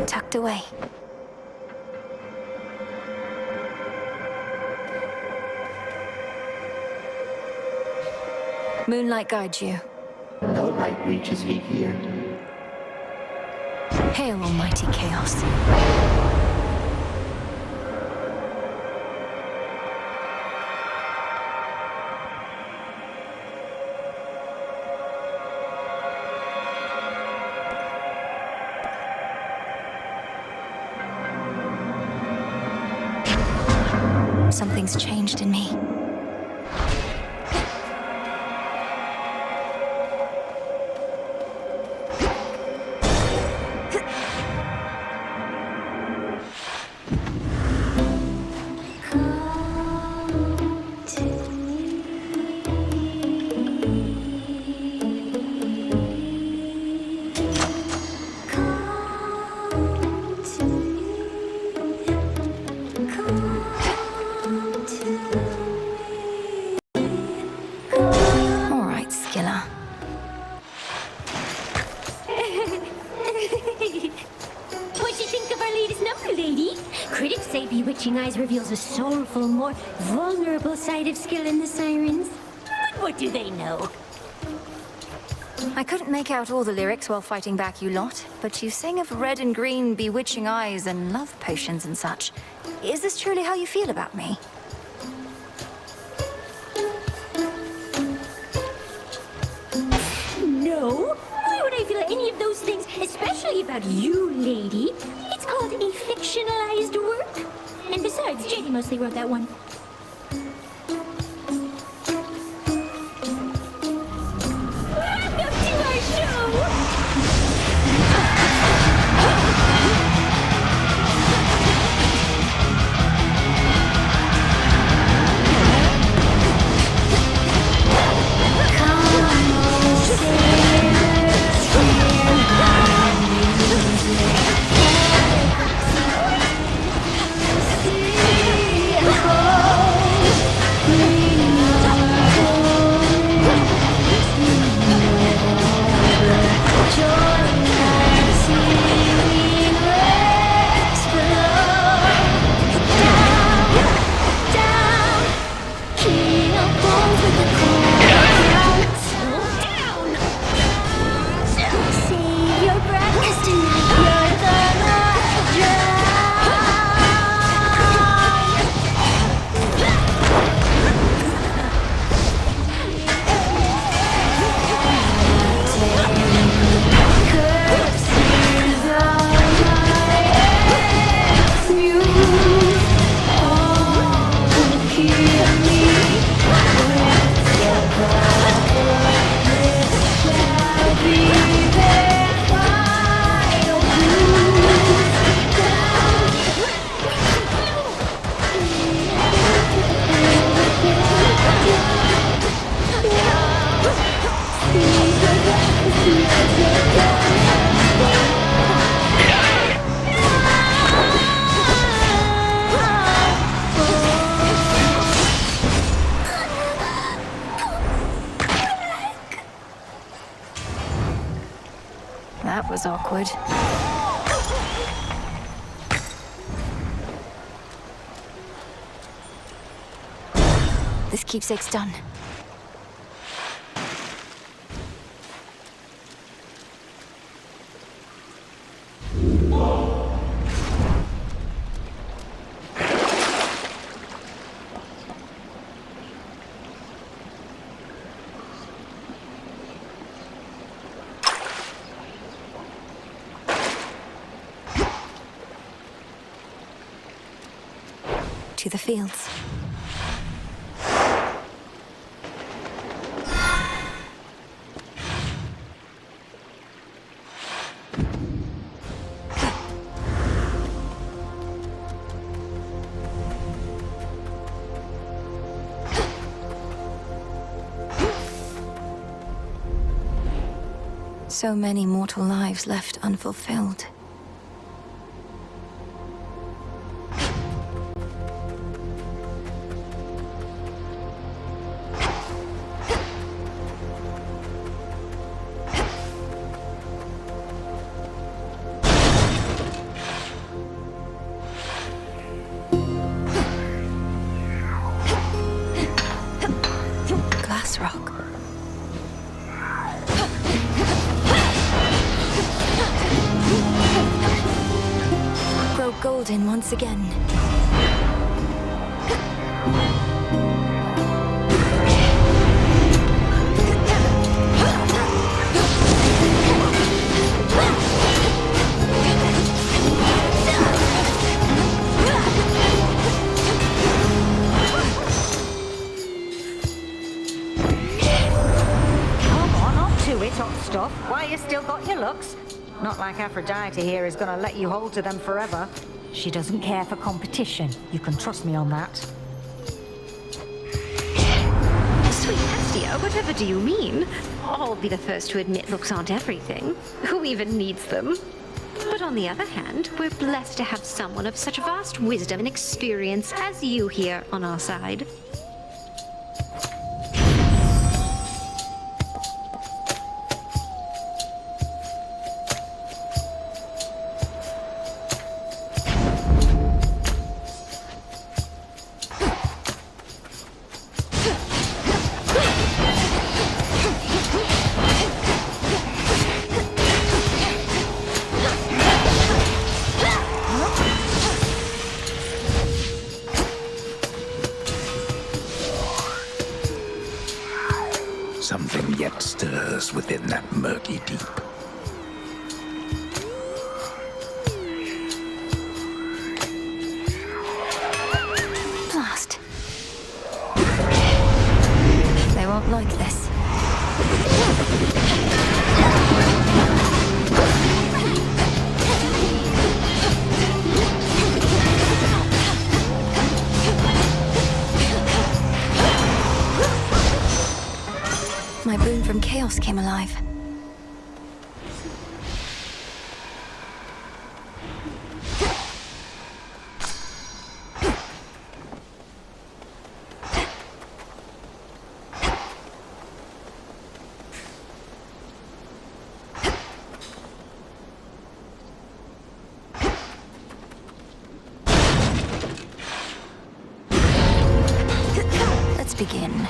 Tucked away. Moonlight guides you. No light reaches me here. Hail, almighty chaos. Something's changed in me. Bewitching Eyes reveals a soulful, more vulnerable side of skill in the sirens. But what do they know? I couldn't make out all the lyrics while fighting back you lot, but you sing of red and green bewitching eyes and love potions and such. Is this truly how you feel about me? No. Why would I feel any of those things, especially about you, lady? It's called a fictionalized work. And besides, JD mostly wrote that one. Welcome to our show! That was awkward. This keepsake's done. To the fields. So many mortal lives left unfulfilled. Glass rock. Grow golden once again. Stuff. Why, you still got your looks. Not like Aphrodite here is gonna let you hold to them forever. She doesn't care for competition. You can trust me on that. Sweet Hestia, whatever do you mean? I'll be the first to admit looks aren't everything. Who even needs them? But on the other hand, we're blessed to have someone of such vast wisdom and experience as you here on our side. Something yet stirs within that murky deep. Blast. They won't like this. My boon from chaos came alive. Let's begin.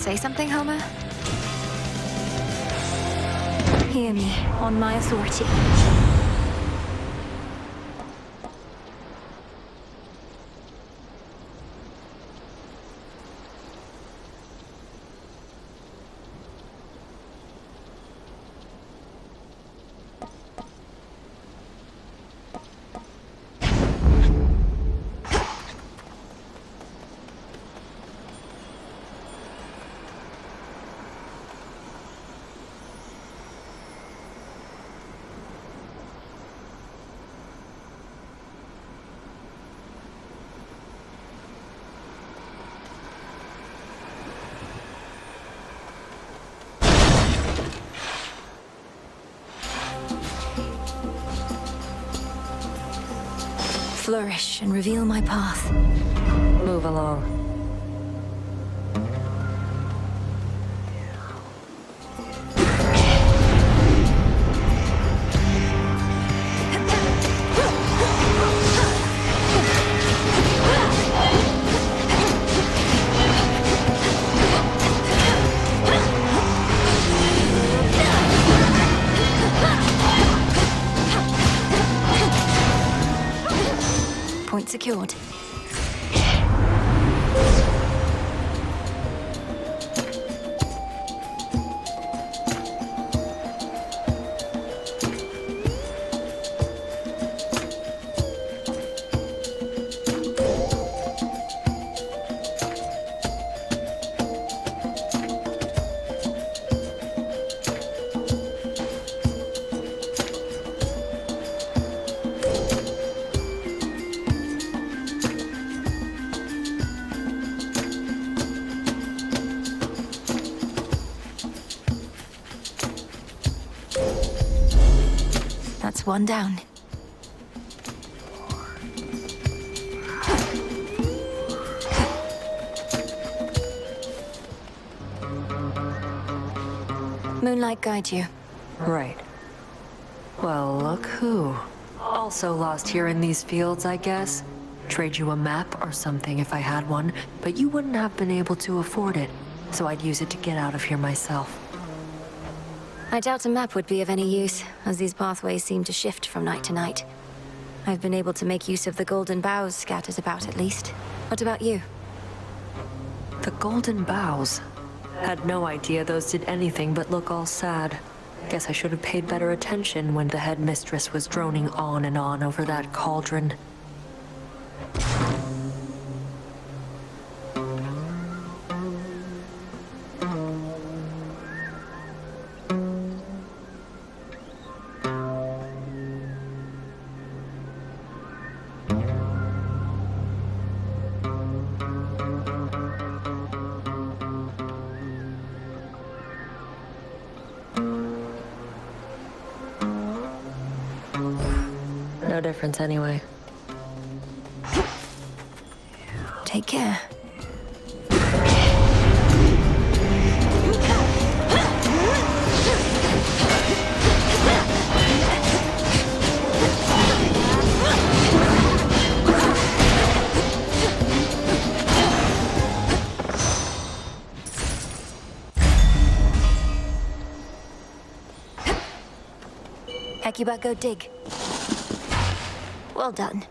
Say something, Homer? Hear me, on my authority. Flourish and reveal my path. Move along. Point secured. That's one down. Moonlight guide you. Right. Well, look who. Also lost here in these fields, I guess. Trade you a map or something if I had one, but you wouldn't have been able to afford it, so I'd use it to get out of here myself. I doubt a map would be of any use, as these pathways seem to shift from night to night. I've been able to make use of the golden boughs scattered about at least. What about you? The golden boughs? Had no idea those did anything but look all sad. Guess I should have paid better attention when the headmistress was droning on and on over that cauldron. No difference anyway. Take care. Hecuba, go dig. Well done.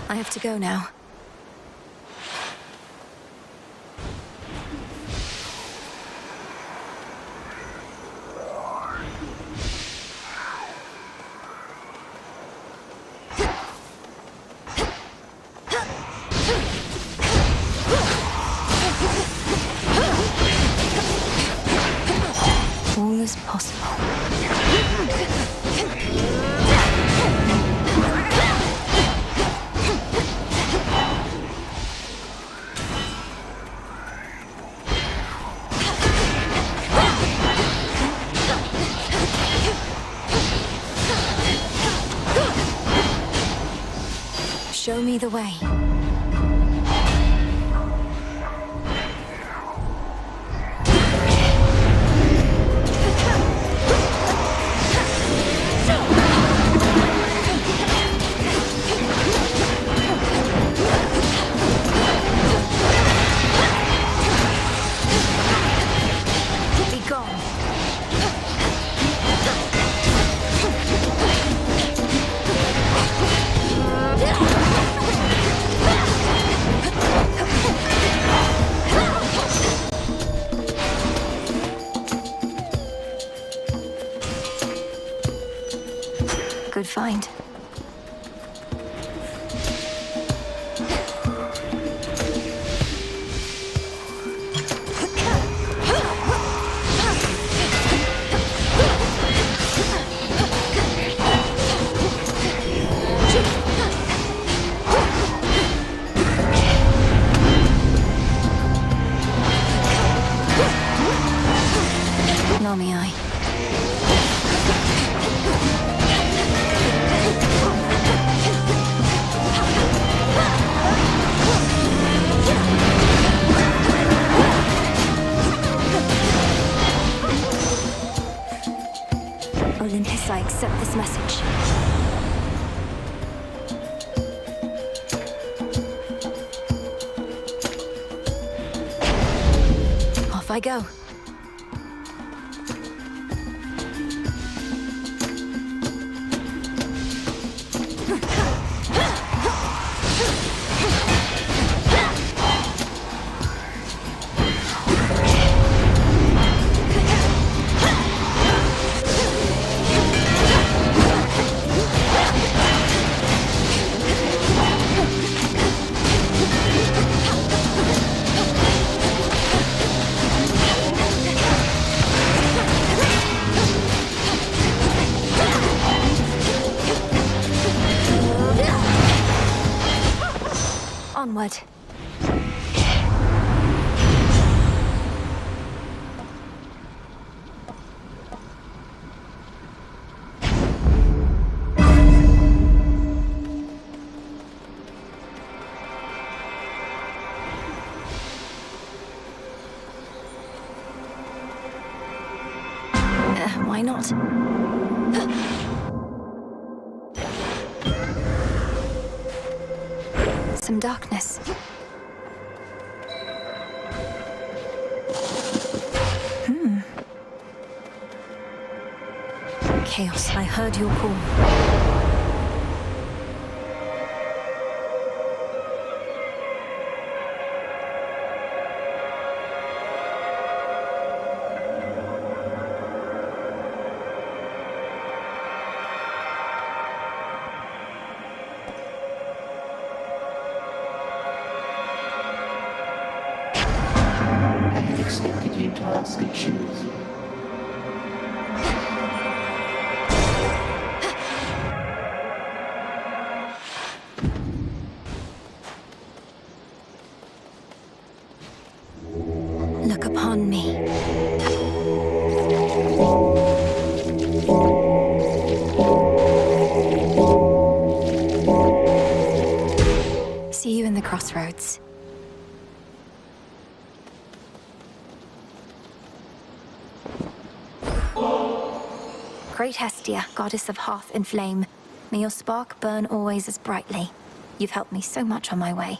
I have to go now. All is possible. Show me the way. Be gone. Good find. Nami-I. Olympus, I accept this message. Off I go. Onward. Why not? Some darkness. Chaos, I heard your call. Expected you to ask and choose. Look upon me. See you in the crossroads. Great Hestia, goddess of hearth and flame, may your spark burn always as brightly. You've helped me so much on my way.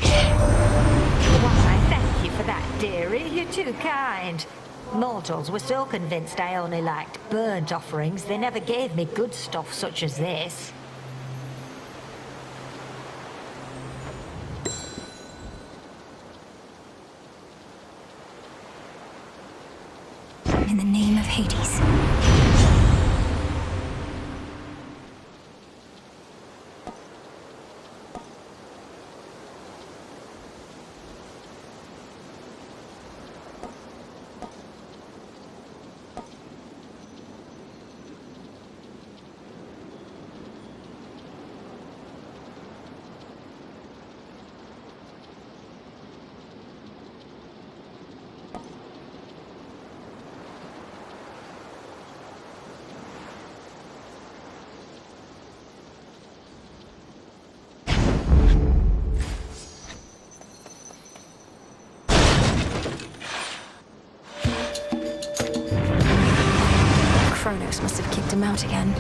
Why, thank you for that, dearie. You're too kind. Mortals were so convinced I only liked burnt offerings, they never gave me good stuff such as this. In the name of Hades. Kronos must have kicked him out again.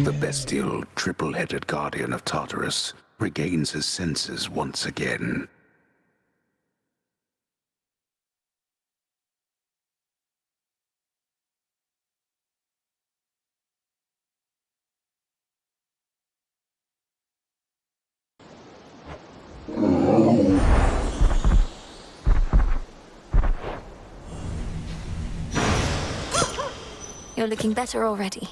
The bestial, triple-headed guardian of Tartarus regains his senses once again. You're looking better already.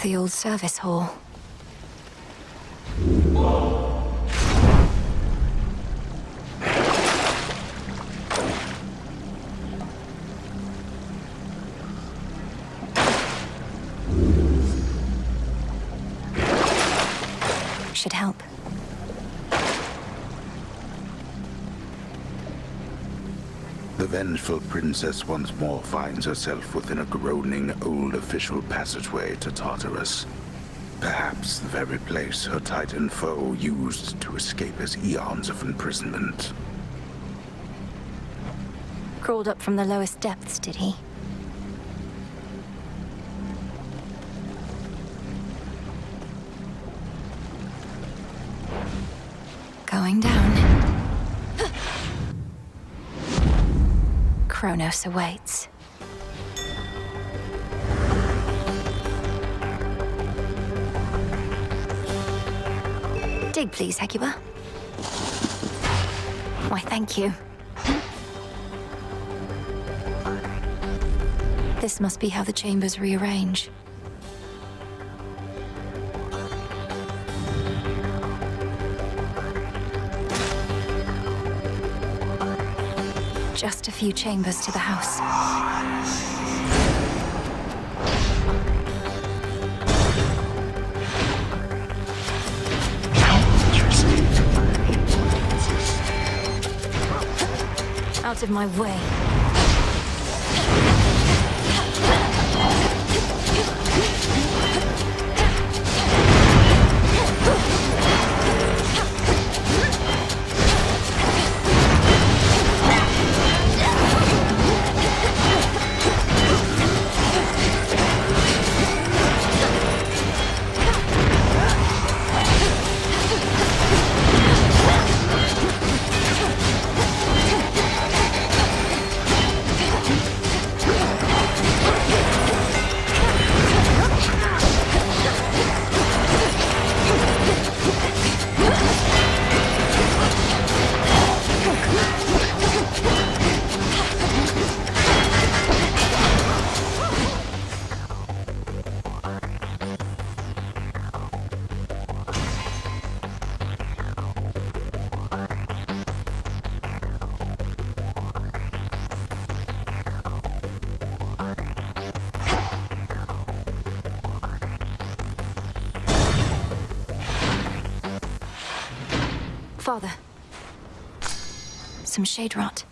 The old service hall. Should help. The vengeful princess once more finds herself within a groaning old official passageway to Tartarus. Perhaps the very place her Titan foe used to escape his eons of imprisonment. Crawled up from the lowest depths, did he? Going down. Kronos awaits. Dig, please, Hecuba. Why, thank you. This must be how the chambers rearrange. Just a few chambers to the house. Out of my way. Father. Some shade rot.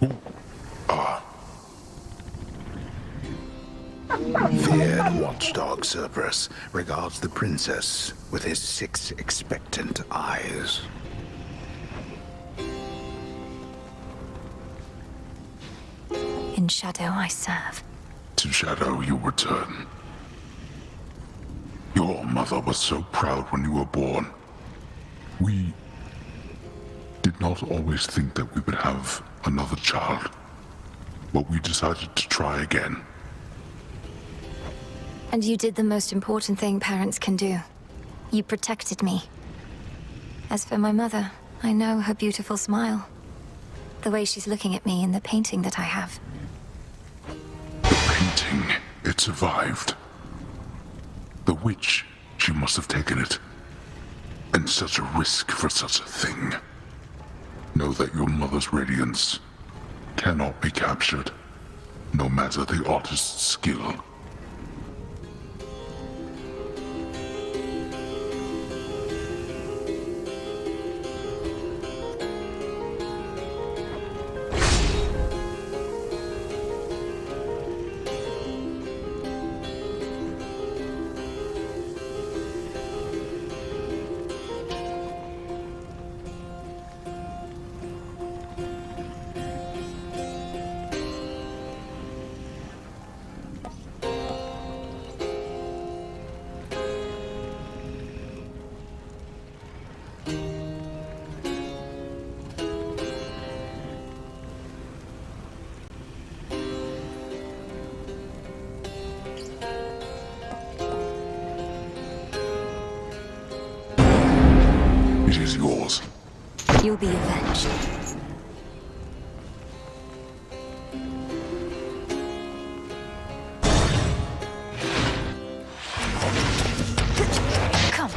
Feared watchdog Cerberus regards the princess with his 6 expectant eyes. In shadow I serve. To shadow you return. Your mother was so proud when you were born. We did not always think that we would have another child, but we decided to try again. And you did the most important thing parents can do. You protected me. As for my mother, I know her beautiful smile. The way she's looking at me in the painting that I have. The painting, it survived. The witch, she must have taken it. And such a risk for such a thing. Know that your mother's radiance cannot be captured, no matter the artist's skill. revenge is yours. You'll be avenged. Come.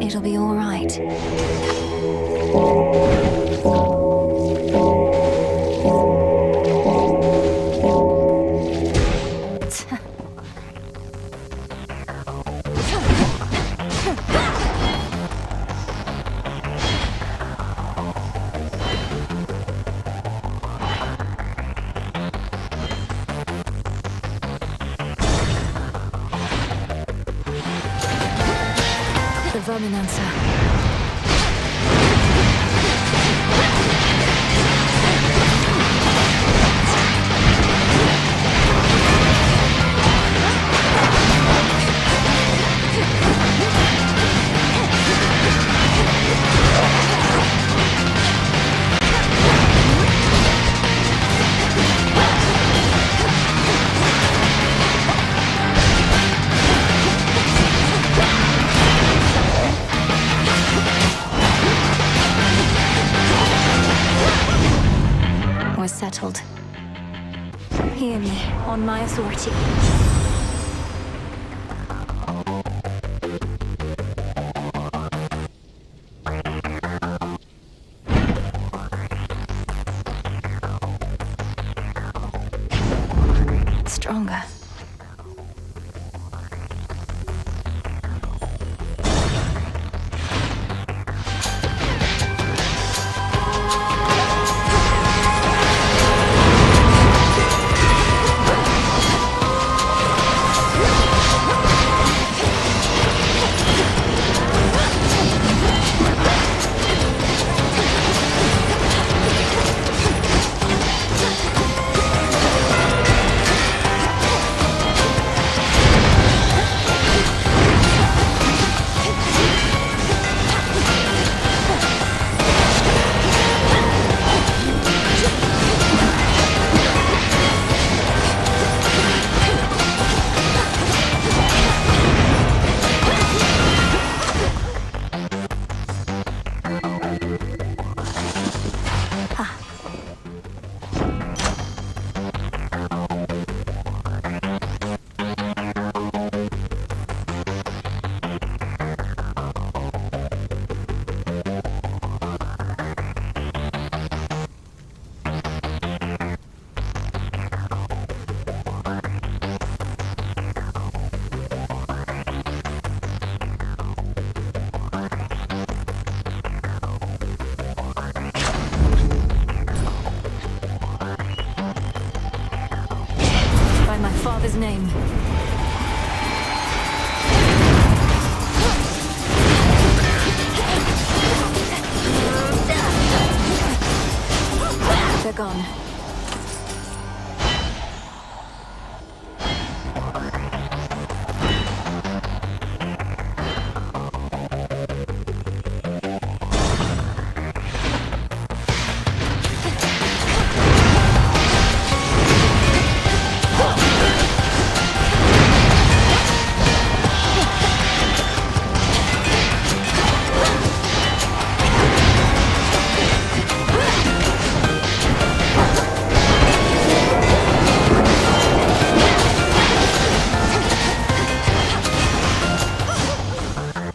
It'll be all right. Settled. Hear me, on my authority. Stronger.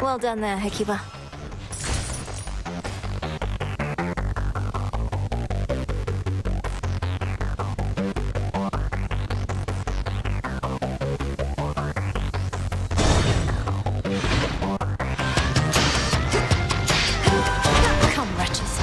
Well done there, Hekiba. Come, wretches.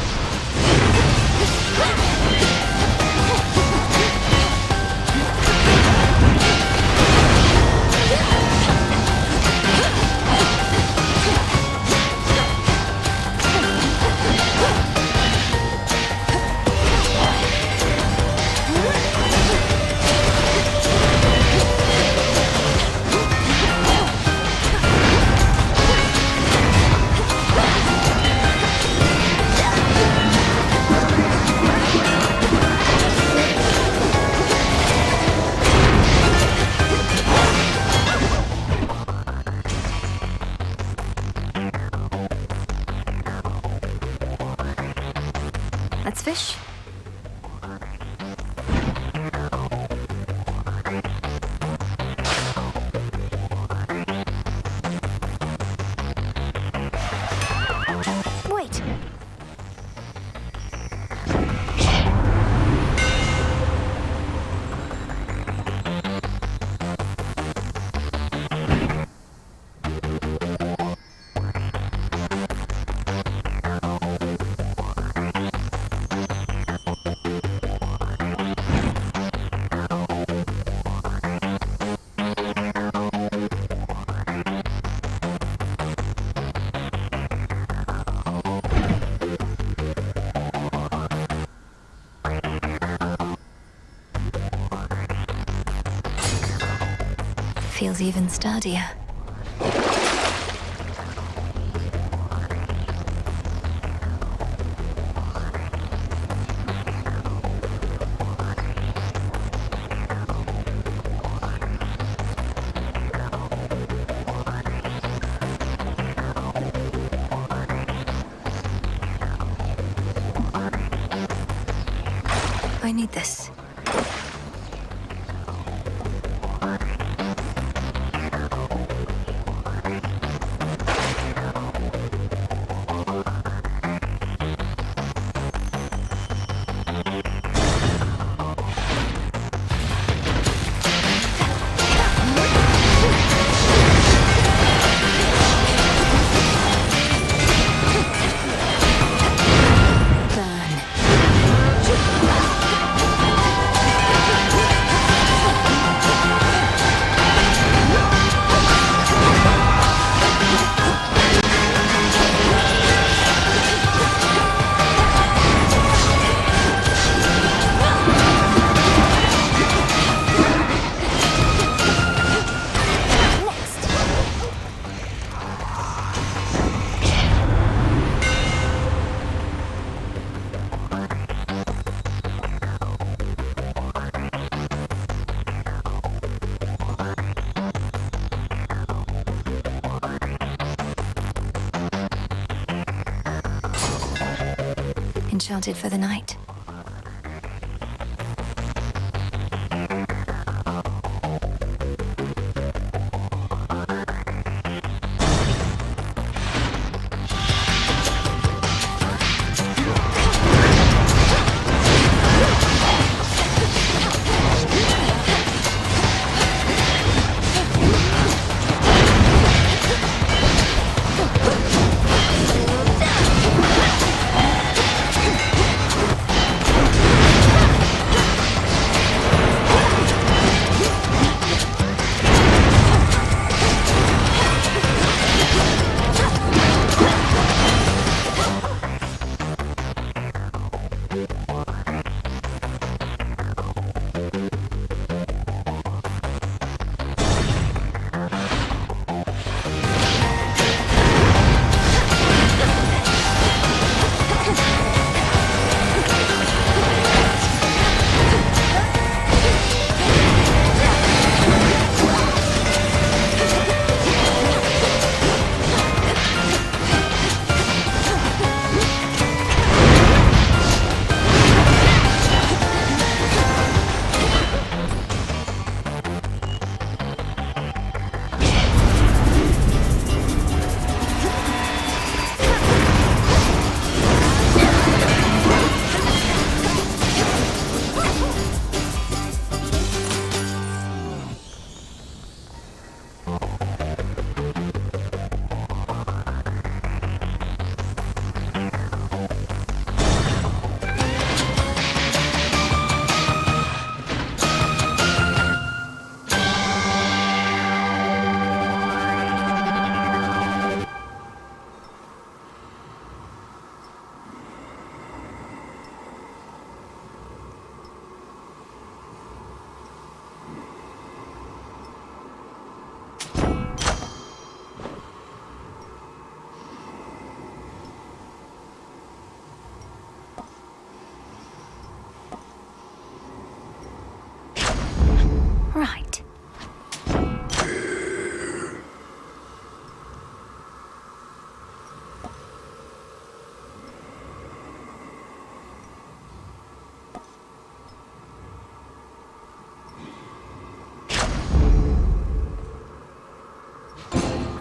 Let's fish. Wait. Feels even sturdier. I need this. Enchanted for the night.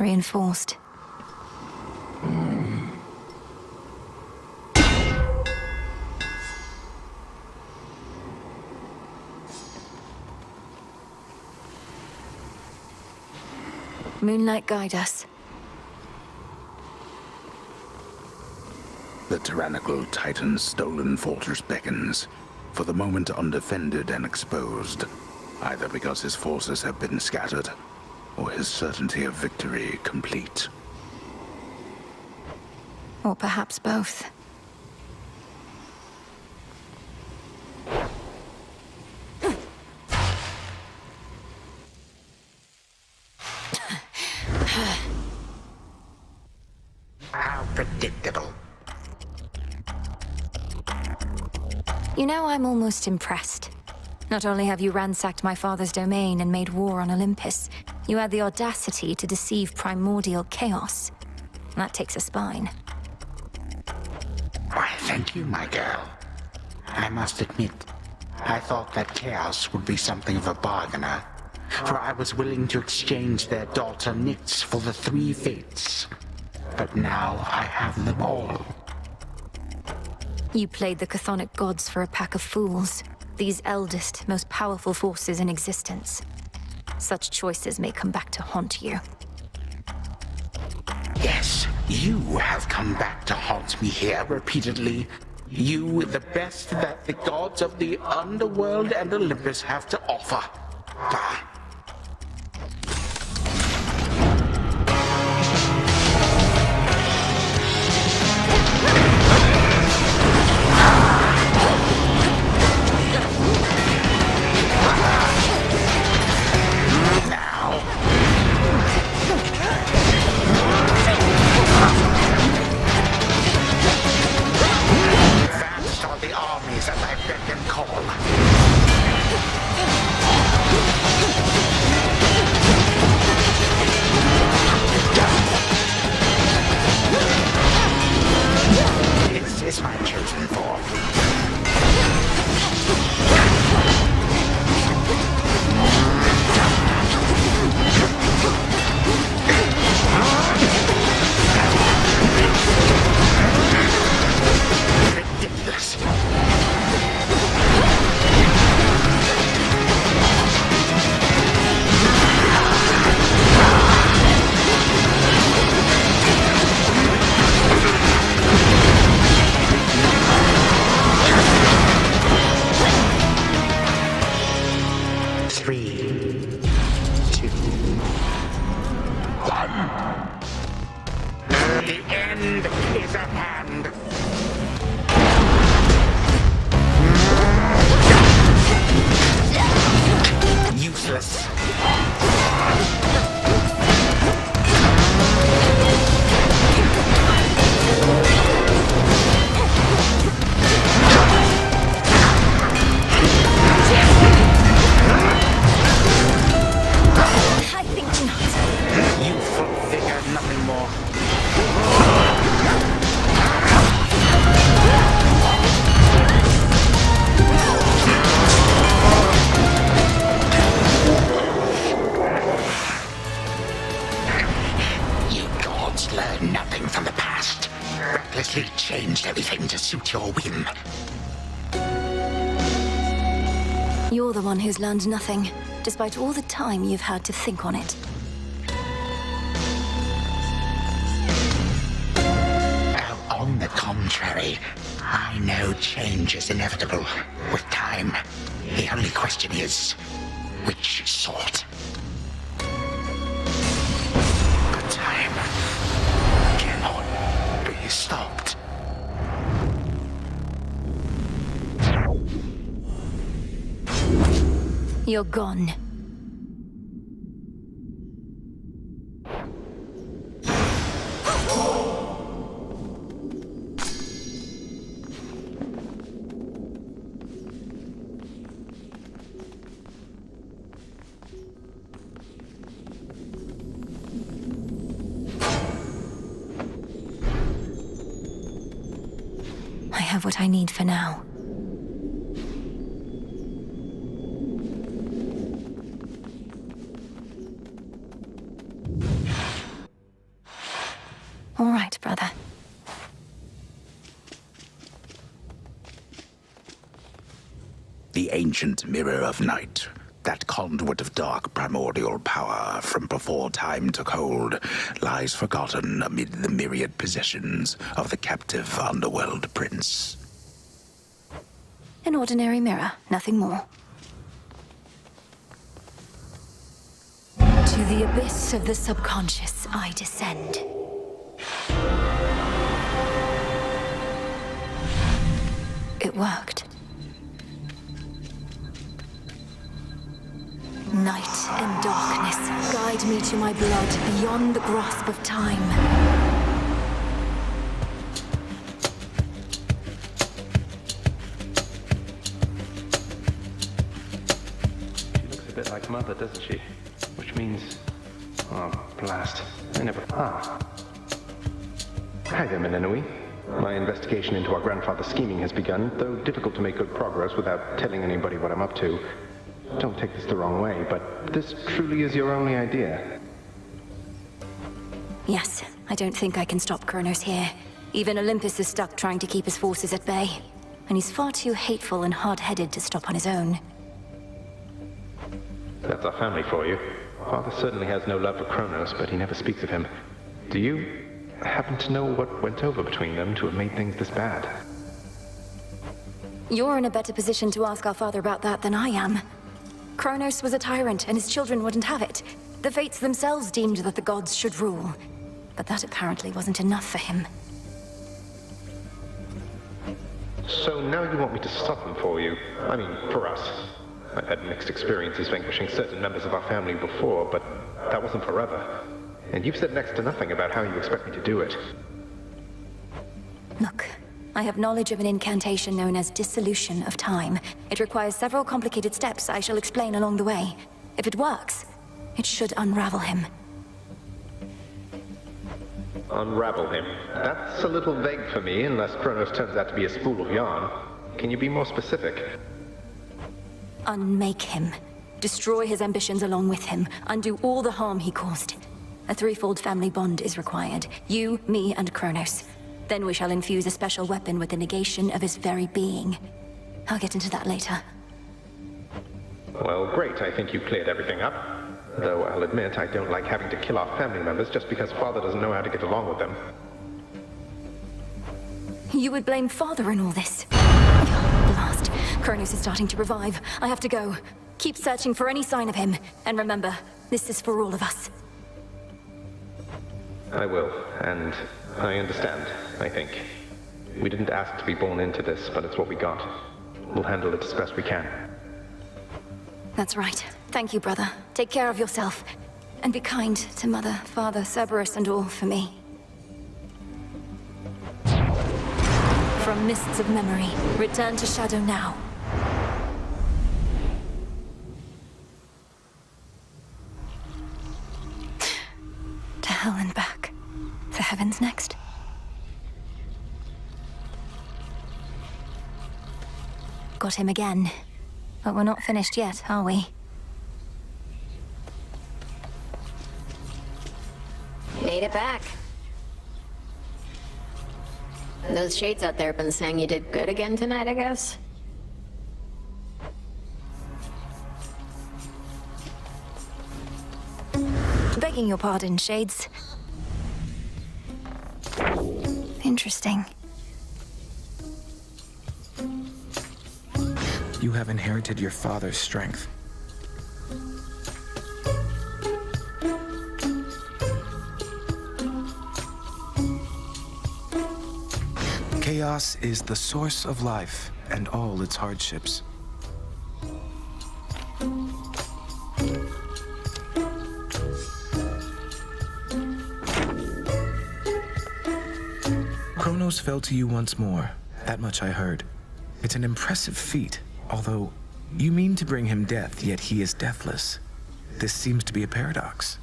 reinforced. Moonlight, guide us. The tyrannical Titan's stolen fortress beckons, for the moment undefended and exposed, either because his forces have been scattered, or his certainty of victory complete. Or perhaps both. How predictable. You know, I'm almost impressed. Not only have you ransacked my father's domain and made war on Olympus, you had the audacity to deceive primordial chaos. That takes a spine. Why, thank you, my girl. I must admit, I thought that chaos would be something of a bargainer, for I was willing to exchange their daughter Nyx for the three fates. But now I have them all. You played the chthonic gods for a pack of fools. These eldest, most powerful forces in existence. Such choices may come back to haunt you. Yes, you have come back to haunt me here repeatedly. You, the best that the gods of the Underworld and Olympus have to offer. Bah. Changed everything to suit your whim. You're the one who's learned nothing, despite all the time you've had to think on it. On the contrary, I know change is inevitable with time. The only question is, which sort? But time cannot be stopped. You're gone. I have what I need for now. All right, brother. The ancient mirror of night, that conduit of dark primordial power from before time took hold, lies forgotten amid the myriad possessions of the captive Underworld prince. An ordinary mirror, nothing more. To the abyss of the subconscious I descend. It worked. Night and darkness guide me to my blood beyond the grasp of time. She looks a bit like Mother, doesn't she? Which means... oh, blast. I never... ah. Hi there, Menenui. My investigation into our grandfather's scheming has begun, though difficult to make good progress without telling anybody what I'm up to. Don't take this the wrong way, but this truly is your only idea. Yes, I don't think I can stop Kronos here. Even Olympus is stuck trying to keep his forces at bay. And he's far too hateful and hard-headed to stop on his own. That's our family for you. Father certainly has no love for Kronos, but he never speaks of him. Do you happen to know what went over between them to have made things this bad? You're in a better position to ask our father about that than I am. Kronos was a tyrant, and his children wouldn't have it. The Fates themselves deemed that the gods should rule. But that apparently wasn't enough for him. So now you want me to stop them for you? I mean, for us. I've had mixed experiences vanquishing certain members of our family before, but that wasn't forever. And you've said next to nothing about how you expect me to do it. Look, I have knowledge of an incantation known as dissolution of time. It requires several complicated steps I shall explain along the way. If it works, it should unravel him. Unravel him? That's a little vague for me, unless Kronos turns out to be a spool of yarn. Can you be more specific? Unmake him. Destroy his ambitions along with him. Undo all the harm he caused. A threefold family bond is required. You, me, and Kronos. Then we shall infuse a special weapon with the negation of his very being. I'll get into that later. Well, great. I think you've cleared everything up. Though I'll admit I don't like having to kill off family members just because Father doesn't know how to get along with them. You would blame Father in all this? Oh, blast. Kronos is starting to revive. I have to go. Keep searching for any sign of him. And remember, this is for all of us. I will, and I understand, I think. We didn't ask to be born into this, but it's what we got. We'll handle it as best we can. That's right. Thank you, brother. Take care of yourself. And be kind to Mother, Father, Cerberus, and all for me. From mists of memory, return to shadow now. To hell and back. To heavens next. Got him again. But we're not finished yet, are we? Made it back. Those shades out there have been saying you did good again tonight, I guess? Begging your pardon, Shades. Interesting. You have inherited your father's strength. Chaos is the source of life and all its hardships. Kronos fell to you once more. That much I heard. It's an impressive feat, although you mean to bring him death, yet he is deathless. This seems to be a paradox.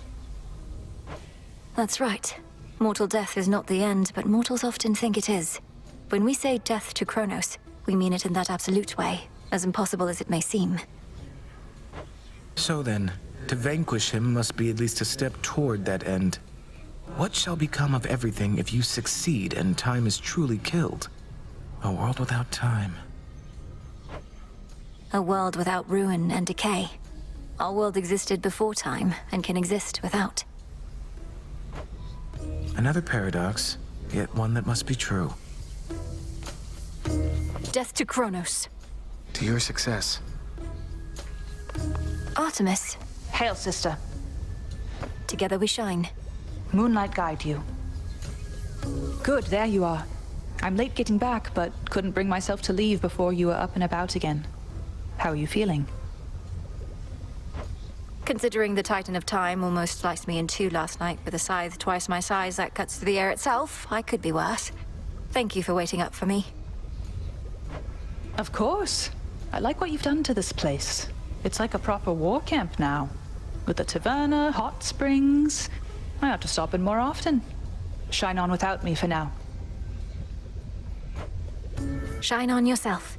That's right. Mortal death is not the end, but mortals often think it is. When we say death to Kronos, we mean it in that absolute way, as impossible as it may seem. So then, to vanquish him must be at least a step toward that end. What shall become of everything if you succeed and time is truly killed? A world without time. A world without ruin and decay. Our world existed before time and can exist without. Another paradox, yet one that must be true. Death to Kronos. To your success. Artemis. Hail, sister. Together we shine. Moonlight guide you. Good, there you are. I'm late getting back, but couldn't bring myself to leave before you were up and about again. How are you feeling? Considering the Titan of Time almost sliced me in two last night with a scythe twice my size that cuts through the air itself, I could be worse. Thank you for waiting up for me. Of course. I like what you've done to this place. It's like a proper war camp now. With the taverna, hot springs. I ought to stop in more often. Shine on without me for now. Shine on yourself.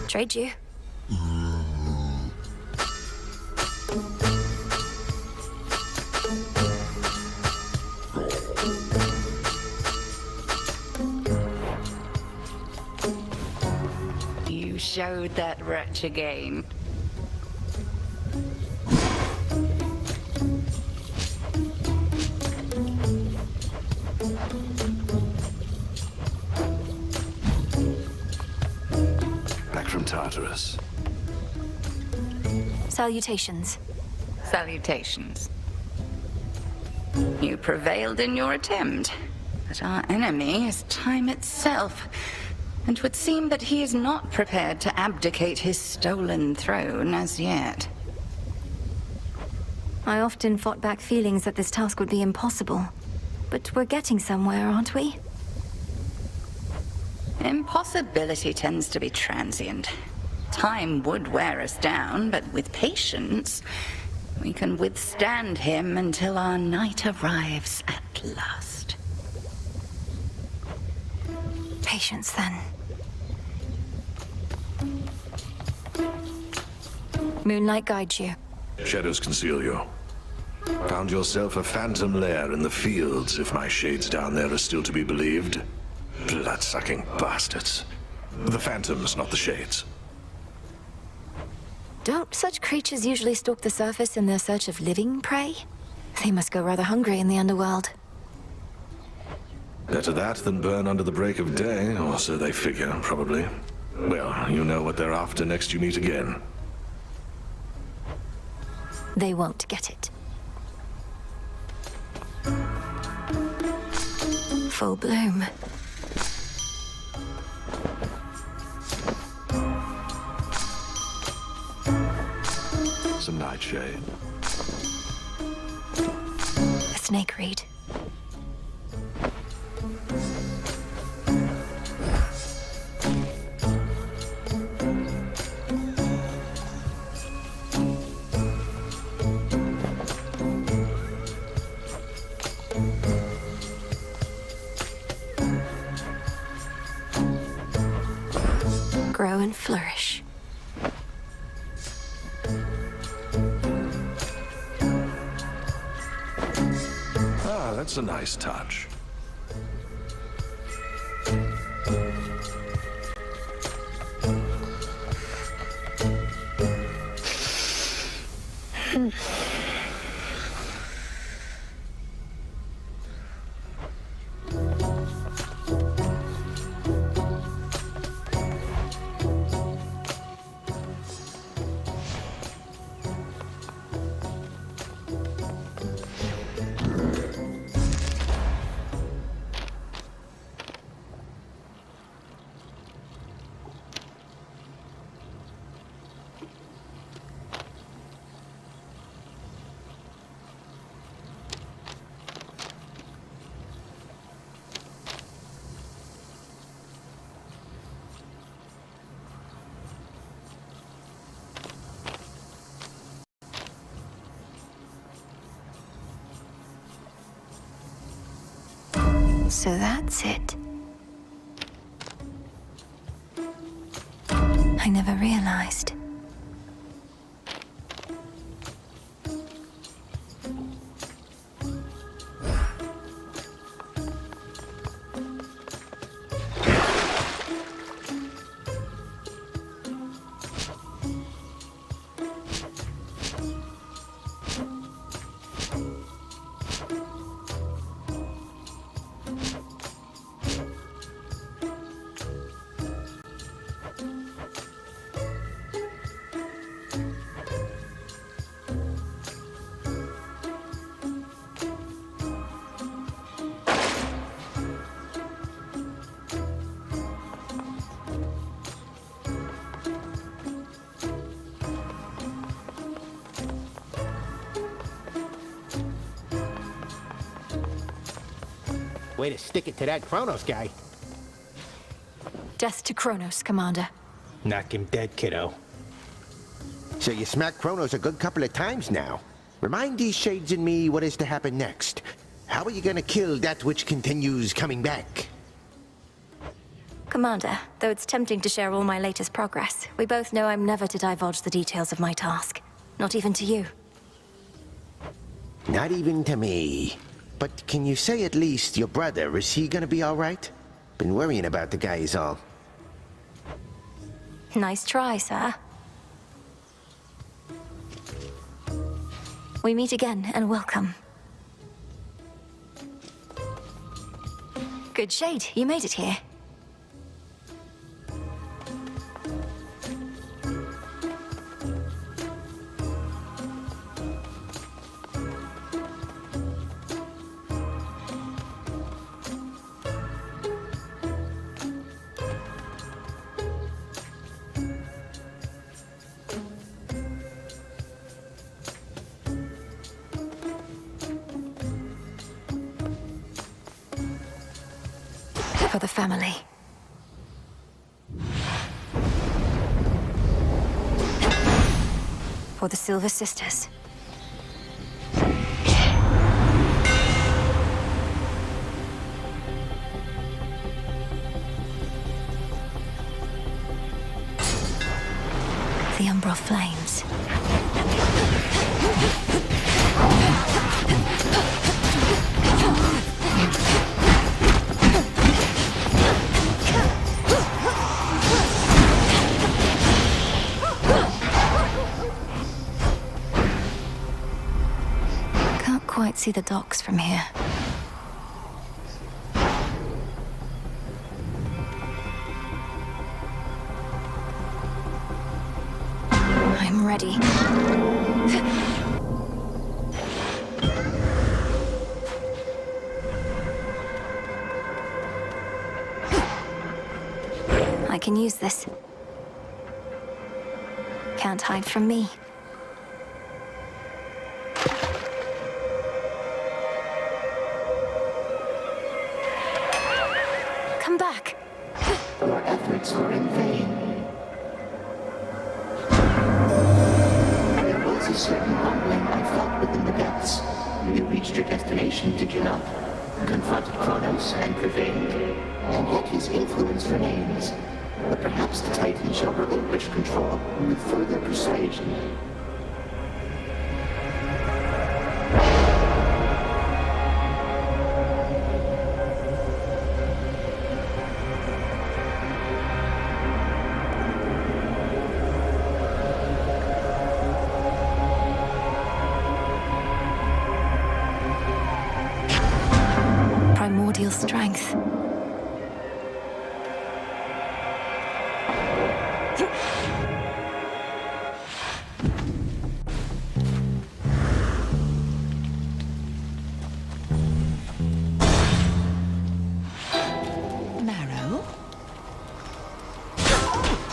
Trade you. You showed that wretch again. From Tartarus. Salutations. Salutations. You prevailed in your attempt, but our enemy is time itself, and it would seem that he is not prepared to abdicate his stolen throne as yet. I often fought back feelings that this task would be impossible, but we're getting somewhere, aren't we? Impossibility tends to be transient. Time would wear us down, but with patience, we can withstand him until our night arrives at last. Patience, then. Moonlight guides you. Shadows conceal you. Found yourself a phantom lair in the fields, if my shades down there are still to be believed. Blood-sucking bastards. The phantoms, not the shades. Don't such creatures usually stalk the surface in their search of living prey? They must go rather hungry in the underworld. Better that than burn under the break of day, or so they figure, probably. Well, you know what they're after next you meet again. They won't get it. Full bloom. Some nightshade. A snake reed. Grow and flourish. Ah, that's a nice touch. So that's it. I never realized. Way to stick it to that Kronos guy. Death to Kronos, Commander. Knock him dead, kiddo. So you smacked Kronos a good couple of times now. Remind these shades in me what is to happen next. How are you gonna kill that which continues coming back? Commander, though it's tempting to share all my latest progress, we both know I'm never to divulge the details of my task. Not even to you. Not even to me. But can you say at least your brother, is he gonna be alright? Been worrying about the guy is all. Nice try, sir. We meet again, and welcome. Good shade, you made it here. For the family. For the Silver Sisters. The Umbral Flames. Quite see the docks from here. I'm ready. I can use this. Can't hide from me. Back. Your efforts were in vain. There was a certain humbling I felt within the depths. You reached your destination, did you not? Confronted Kronos and prevailed, and yet his influence remains. But perhaps the Titan shall relinquish control with further persuasion. Primordial strength. Marrow?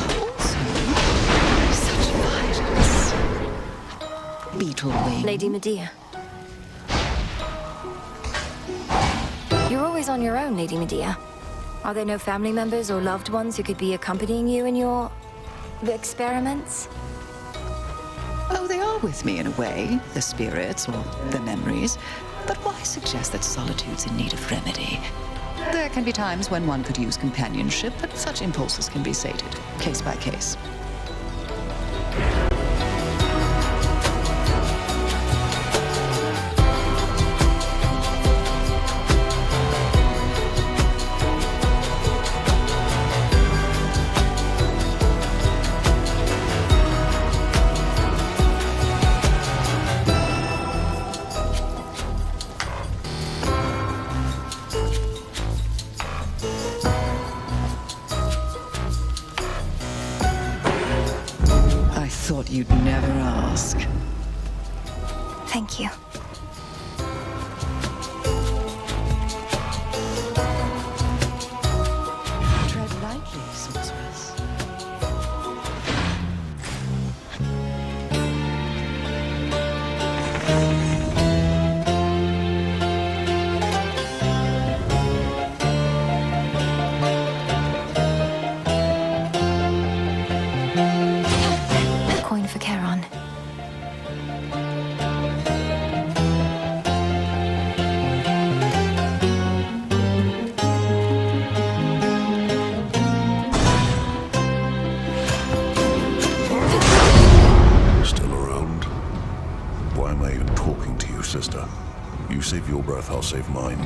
Also, such violence. Beetle wing. Lady Medea. You're always on your own, Lady Medea. Are there no family members or loved ones who could be accompanying you in your experiments? Oh, they are with me in a way, the spirits or the memories. But why suggest that solitude's in need of remedy? There can be times when one could use companionship, but such impulses can be sated, case by case. Thought you'd never ask. Thank you. Tread lightly, sorceress. For Charon. Still around? Why am I even talking to you, sister? You save your breath, I'll save mine.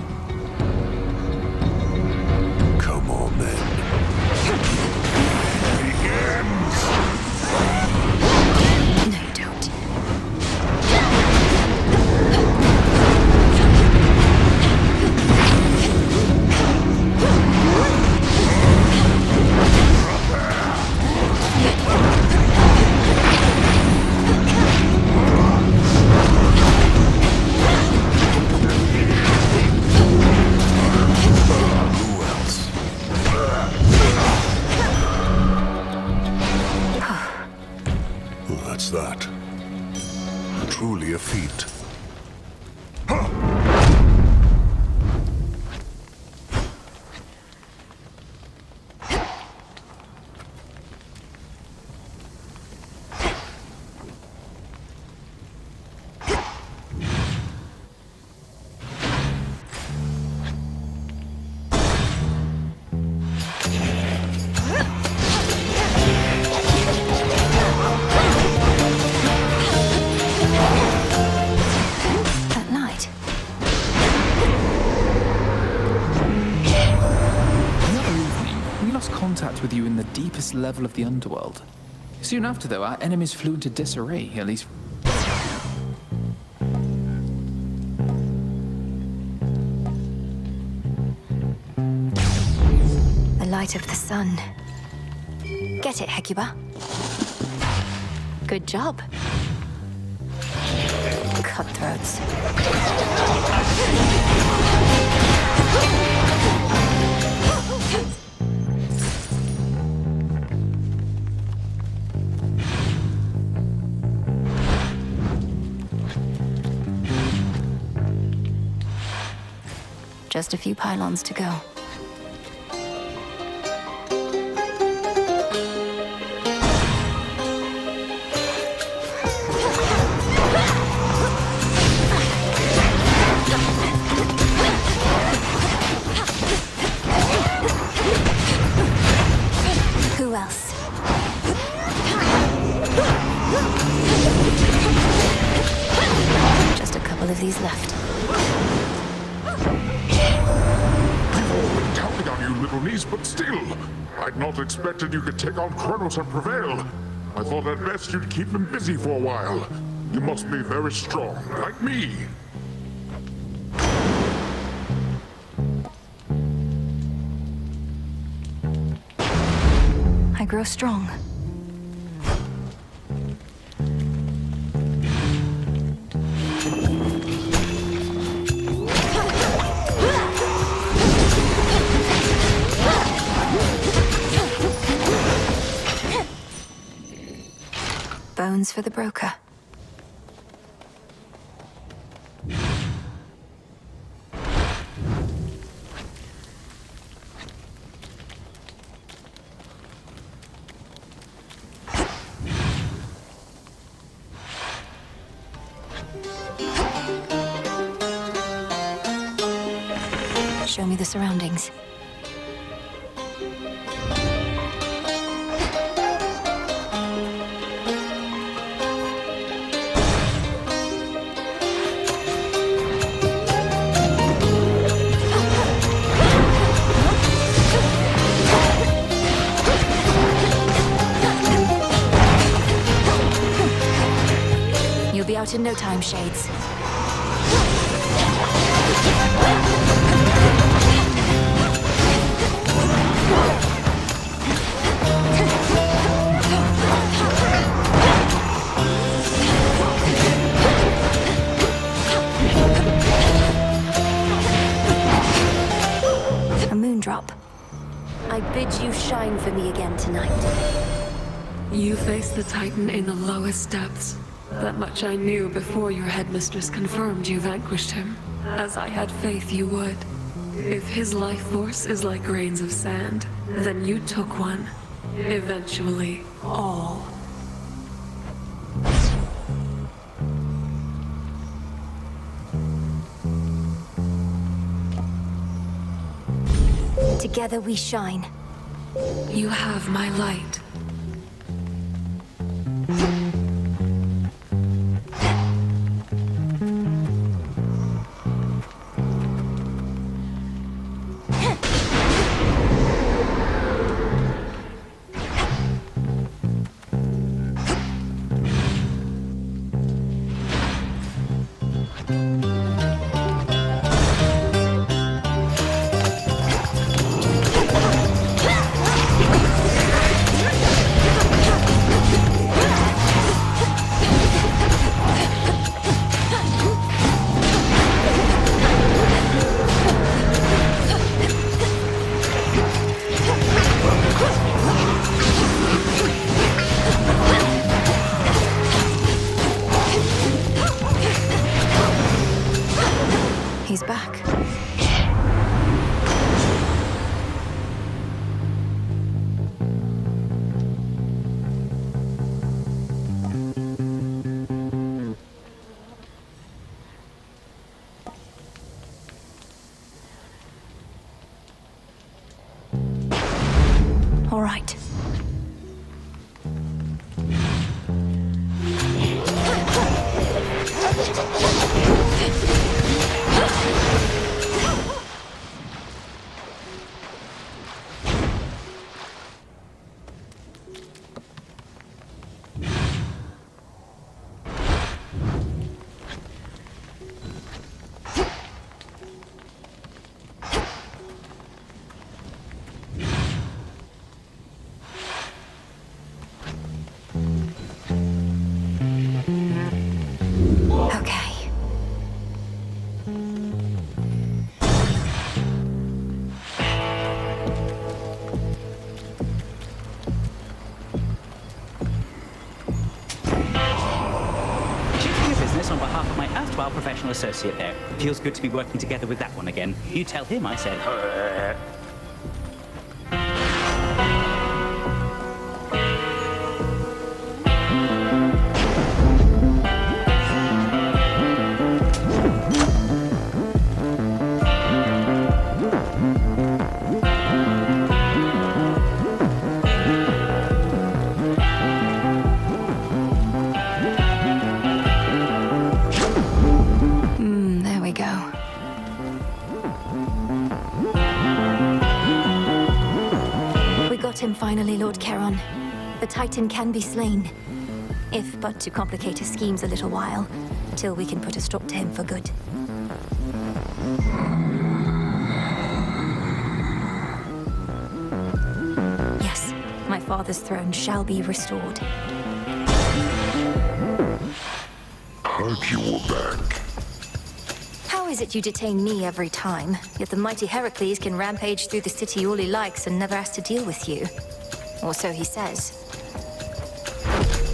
Come on, then. That. Truly a feat. With you in the deepest level of the underworld. Soon after, though, our enemies flew into disarray, at least. The light of the sun. Get it, Hecuba. Good job. Cutthroats. Just a few pylons to go. Who else? Just a couple of these left. Counting on you, little niece, but still, I'd not expected you could take on Kronos and prevail. I thought at best you'd keep him busy for a while. You must be very strong, like me. I grow strong. Boons for the broker. Show me the surroundings. You'll be out in no time, Shades. A moondrop. I bid you shine for me again tonight. You faced the Titan in the lowest depths. That much I knew before your headmistress confirmed you vanquished him, as I had faith you would. If his life force is like grains of sand, then you took one. Eventually, all. Together we shine. You have my light. He's back. All right. Professional associate there. Feels good to be working together with that one again. You tell him I said. Him finally, Lord Charon. The Titan can be slain, if but to complicate his schemes a little while, till we can put a stop to him for good. Yes, my father's throne shall be restored. Heard you were back. How is it you detain me every time, yet the mighty Heracles can rampage through the city all he likes and never has to deal with you? Or so he says.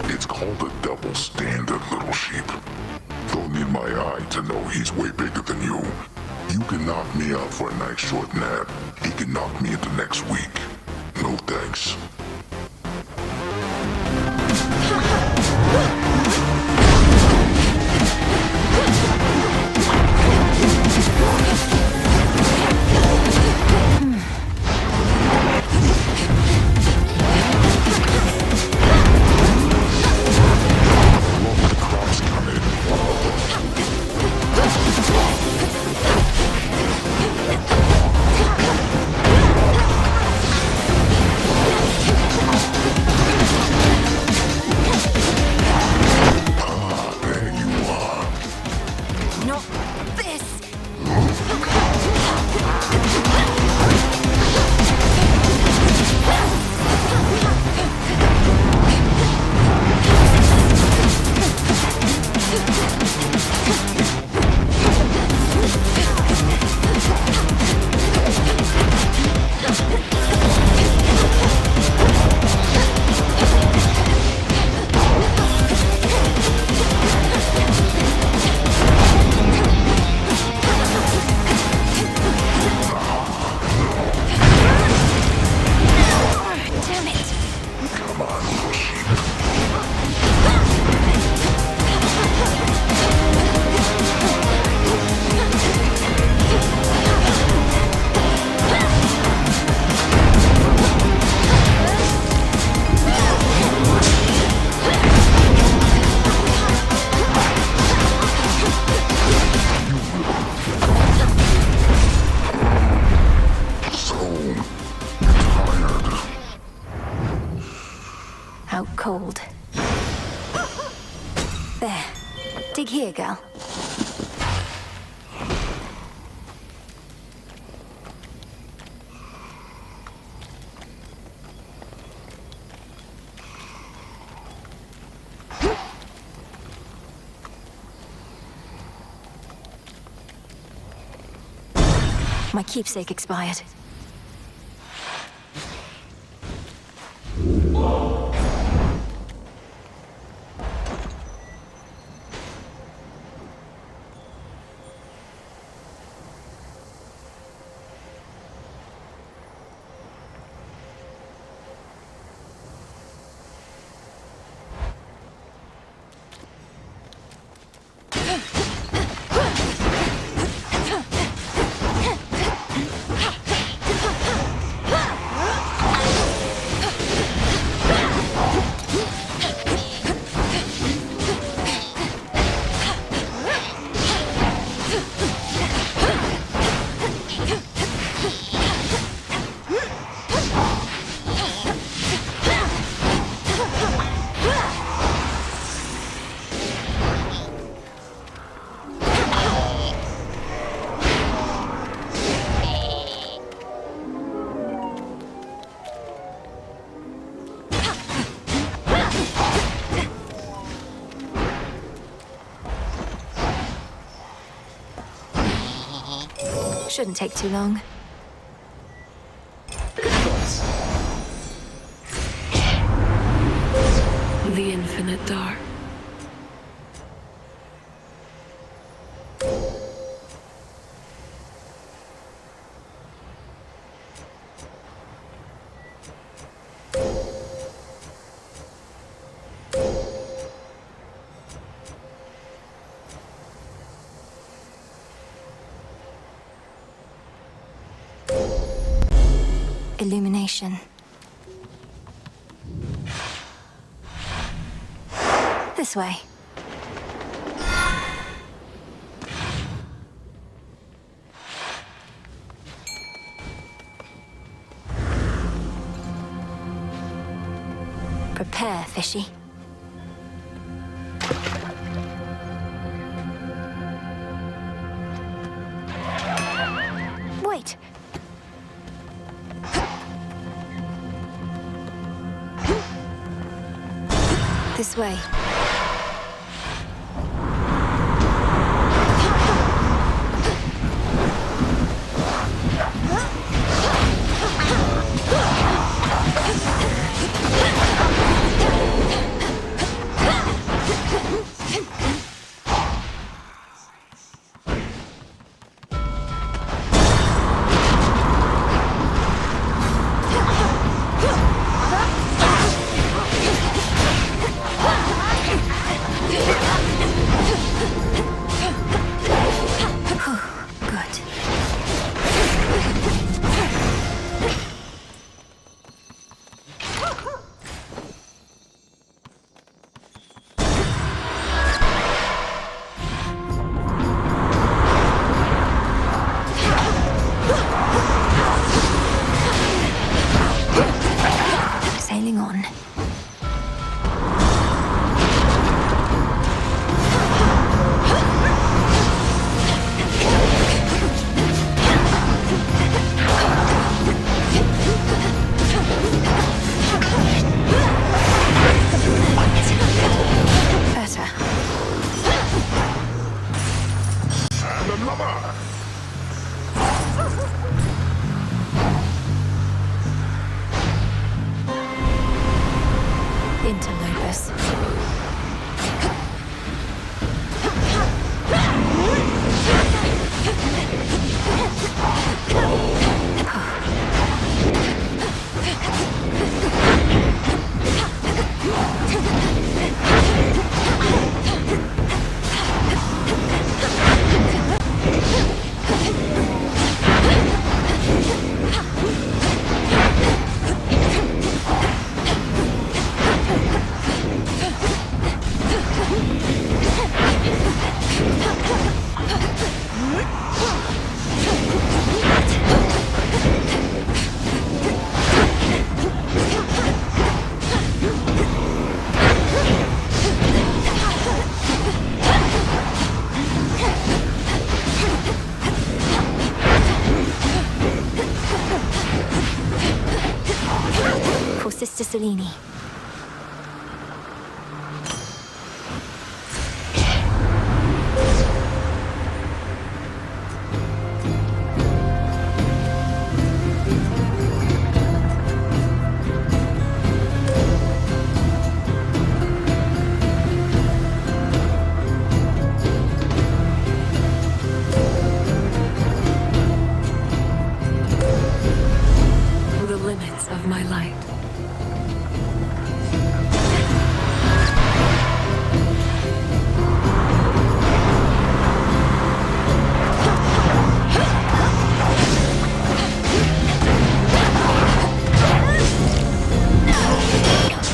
It's called a double standard, little sheep. Don't need my eye to know he's way bigger than you. You can knock me out for a nice short nap. He can knock me into next week. No thanks. gold. There. Dig here, girl. My keepsake expired. Shouldn't take too long. The infinite dark. Illumination. This way. Prepare, fishy. Wait. This way. Selene. The limits of my light.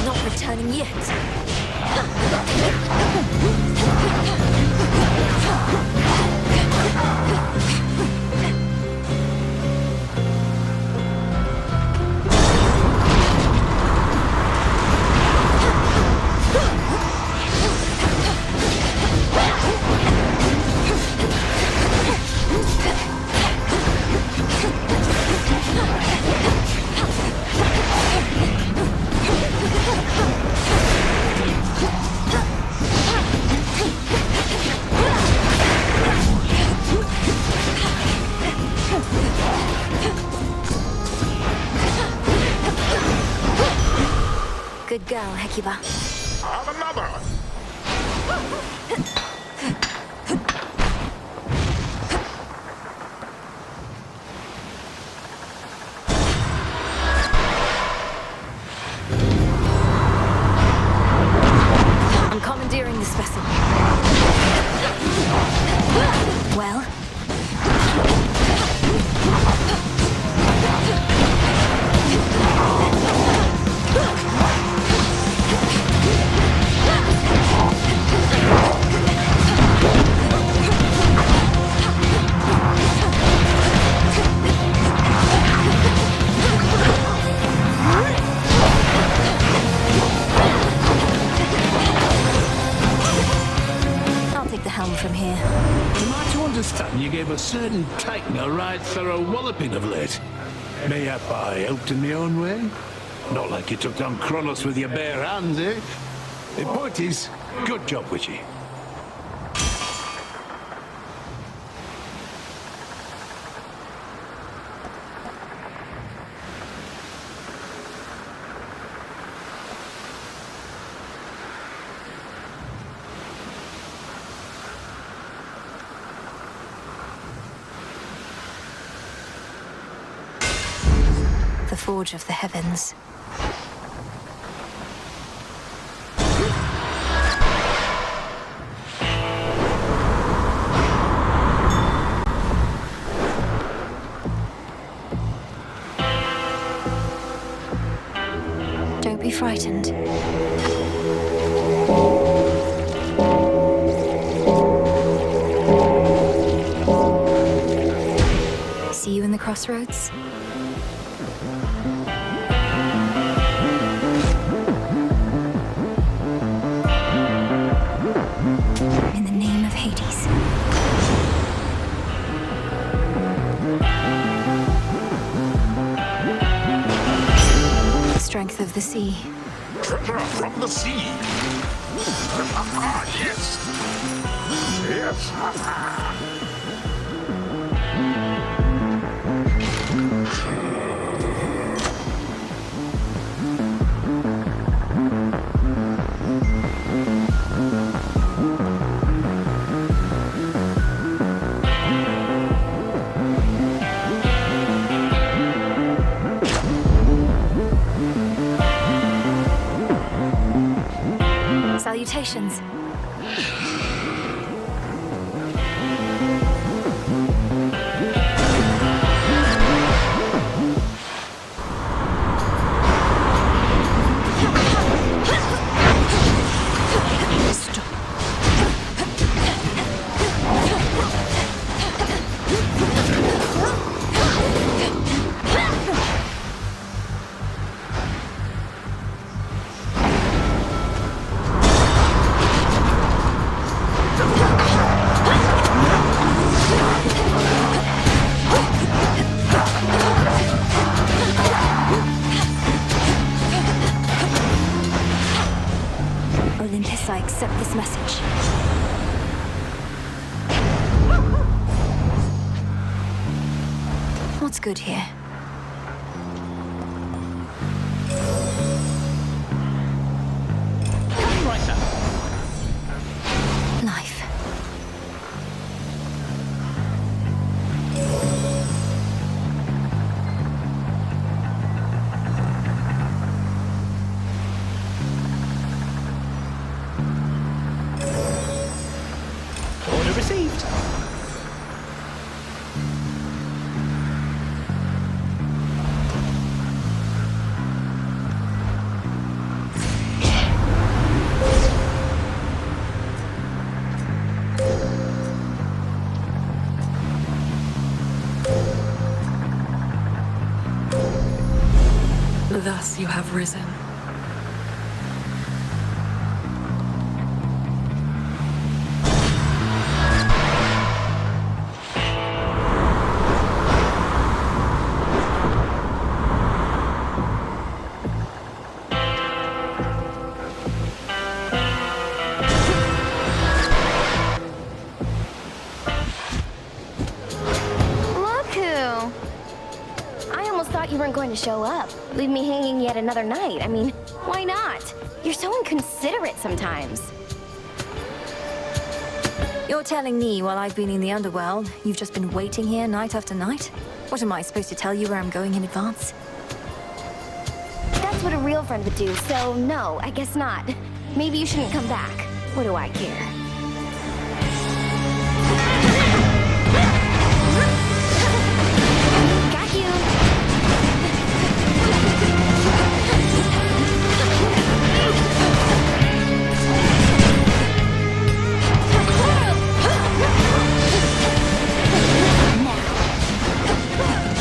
Not returning yet. Good girl, Hecuba. Have another! I'm commandeering this vessel. Well? I'll take the helm from here. Am I to understand you gave a certain titan a right thorough walloping of late? Mayhap I helped in my own way? Not like you took down Kronos with your bare hands, eh? The point is, good job, Witchy. The forge of the heavens. Don't be frightened. See you in the crossroads? In the name of Hades. The strength of the sea. Treasure from the sea! Yes! Yes! Salutations. this message. What's good here? Copywriter. Life. Order received. Thus you have risen. Look who! I almost thought you weren't going to show up. Leave me hanging yet another night. I mean, why not? You're so inconsiderate sometimes. You're telling me while I've been in the underworld, you've just been waiting here night after night? What am I supposed to tell you where I'm going in advance? That's what a real friend would do, so no, I guess not. Maybe you shouldn't come back. What do I care? Got you!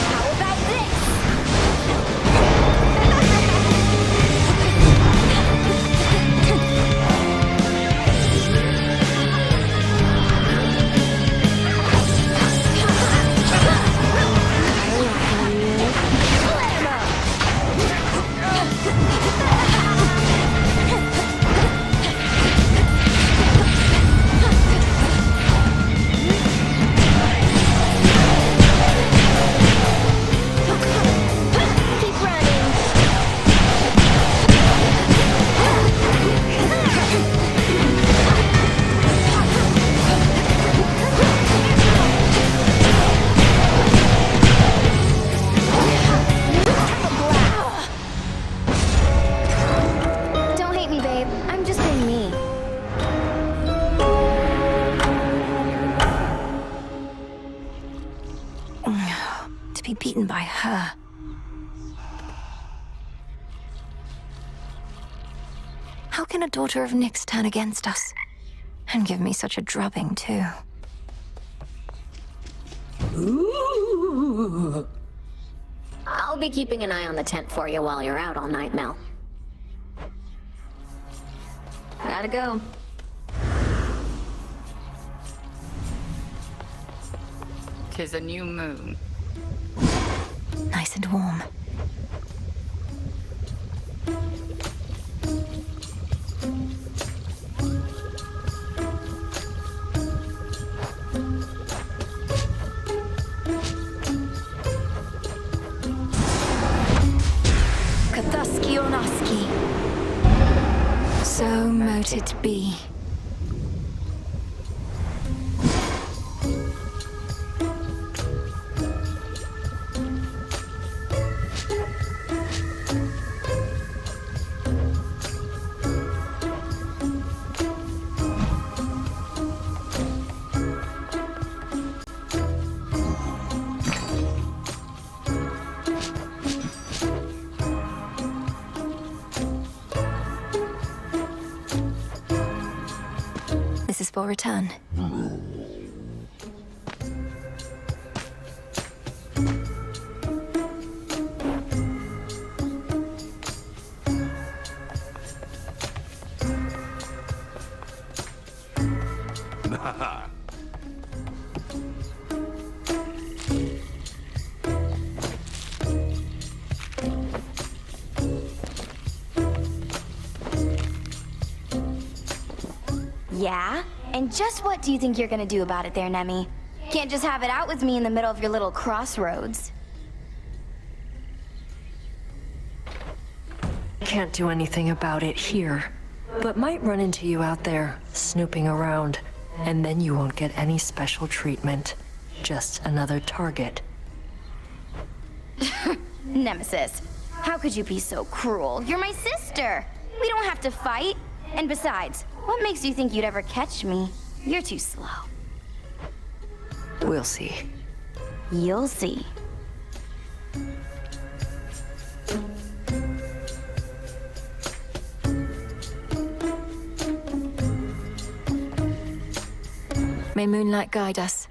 How about this? Keep running. Don't hate me, babe. I'm just being me. To be beaten by her. How can a daughter of Nyx turn against us? And give me such a drubbing, too. I'll be keeping an eye on the tent for you while you're out all night, Mel. Gotta go. 'Tis a new moon. Nice and warm. Kathuski Onaski. So mote it be. This is for return. Yeah? And just what do you think you're gonna do about it there, Nemi? Can't just have it out with me in the middle of your little crossroads. Can't do anything about it here, but might run into you out there, snooping around, and then you won't get any special treatment. Just another target. Nemesis, how could you be so cruel? You're my sister! We don't have to fight. And besides, what makes you think you'd ever catch me? You're too slow. We'll see. You'll see. May moonlight guide us.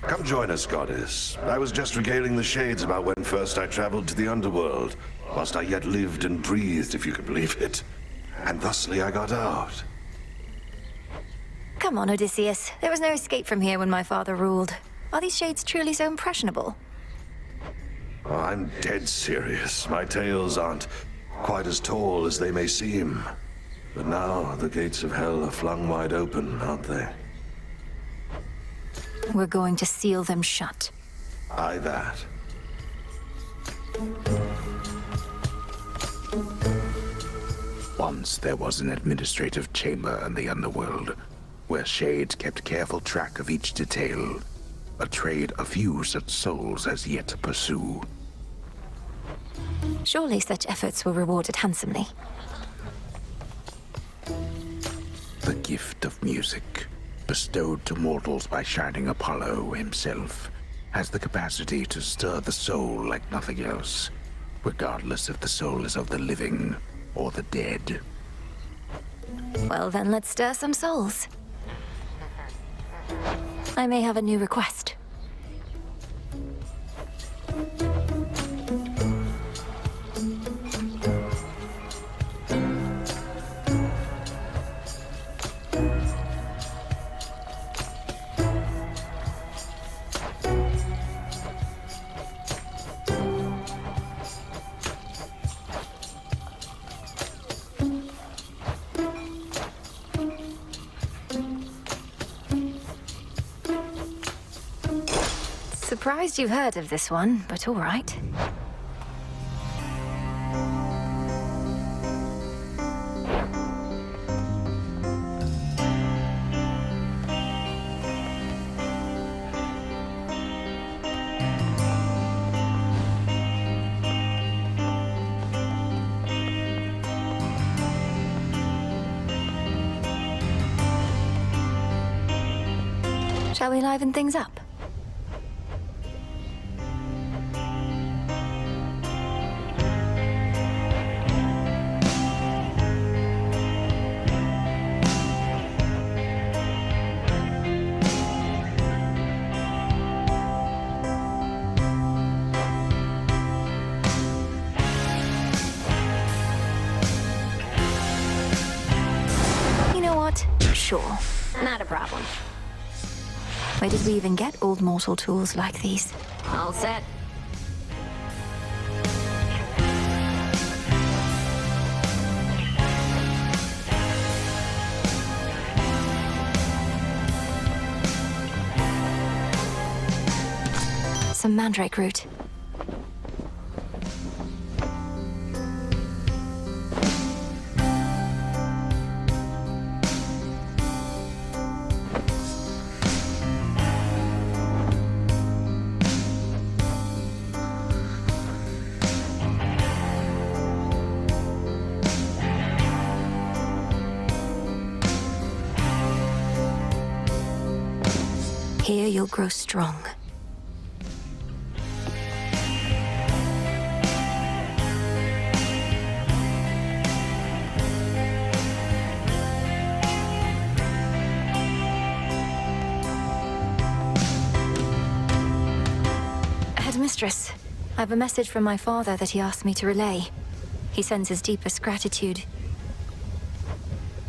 Come join us, Goddess. I was just regaling the Shades about when first I traveled to the Underworld, whilst I yet lived and breathed, if you can believe it. And thusly I got out. Come on, Odysseus. There was no escape from here when my father ruled. Are these shades truly so impressionable? Oh, I'm dead serious. My tales aren't quite as tall as they may seem. But now the gates of hell are flung wide open, aren't they? We're going to seal them shut. Aye, that. Once there was an administrative chamber in the Underworld, where Shades kept careful track of each detail, a trade a few such souls as yet to pursue. Surely such efforts were rewarded handsomely. The gift of music, bestowed to mortals by shining Apollo himself, has the capacity to stir the soul like nothing else, regardless if the soul is of the living or the dead. Well, then let's stir some souls. I may have a new request. Surprised you've heard of this one, but all right. Shall we liven things up? Sure. Not a problem. Where did we even get old mortal tools like these? All set. Some mandrake root. Here you'll grow strong. Headmistress, I have a message from my father that he asked me to relay. He sends his deepest gratitude.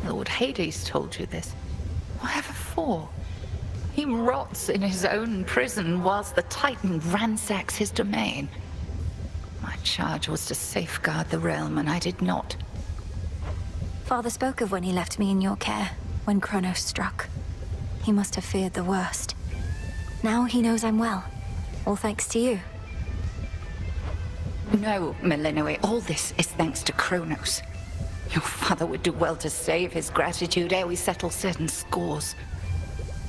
Lord Hades told you this. Whatever for? He He rots in his own prison whilst the Titan ransacks his domain. My charge was to safeguard the realm, and I did not. Father spoke of when he left me in your care, when Kronos struck. He must have feared the worst. Now he knows I'm well, all thanks to you. No, Melinoe, all this is thanks to Kronos. Your father would do well to save his gratitude ere we settle certain scores.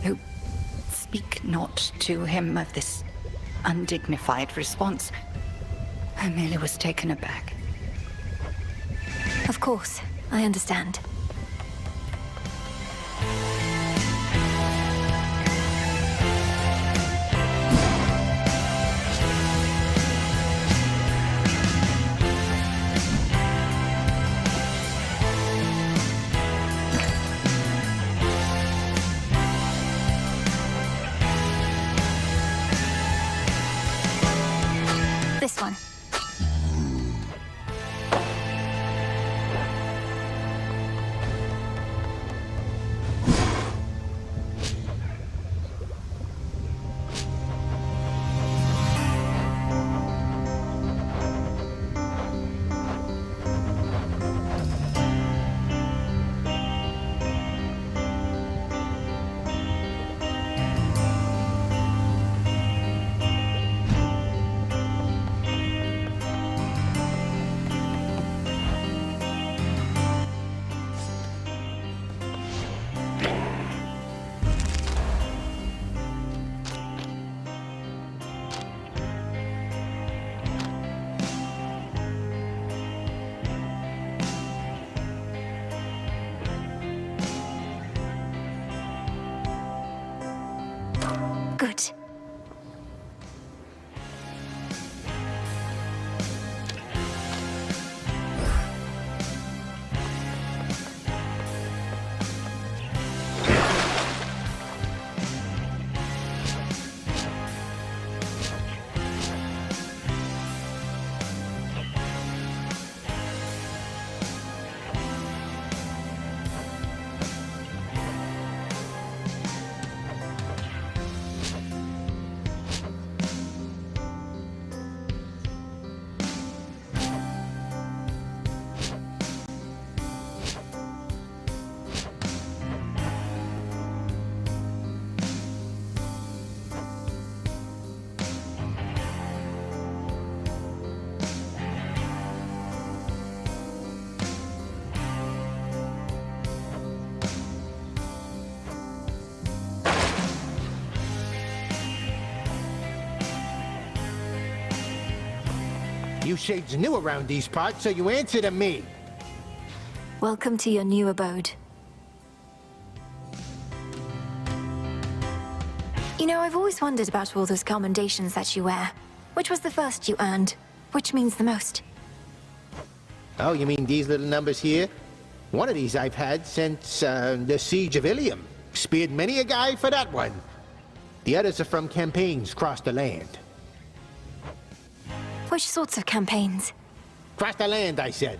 Oh, speak not to him of this undignified response. I merely was taken aback. Of course, I understand. This one. Good. You shades new around these parts, so you answer to me. Welcome to your new abode. You know, I've always wondered about all those commendations that you wear. Which was the first you earned? Which means the most? Oh, you mean these little numbers here? One of these I've had since the Siege of Ilium. Speared many a guy for that one. The others are from campaigns across the land. Which sorts of campaigns? Across the land, I said.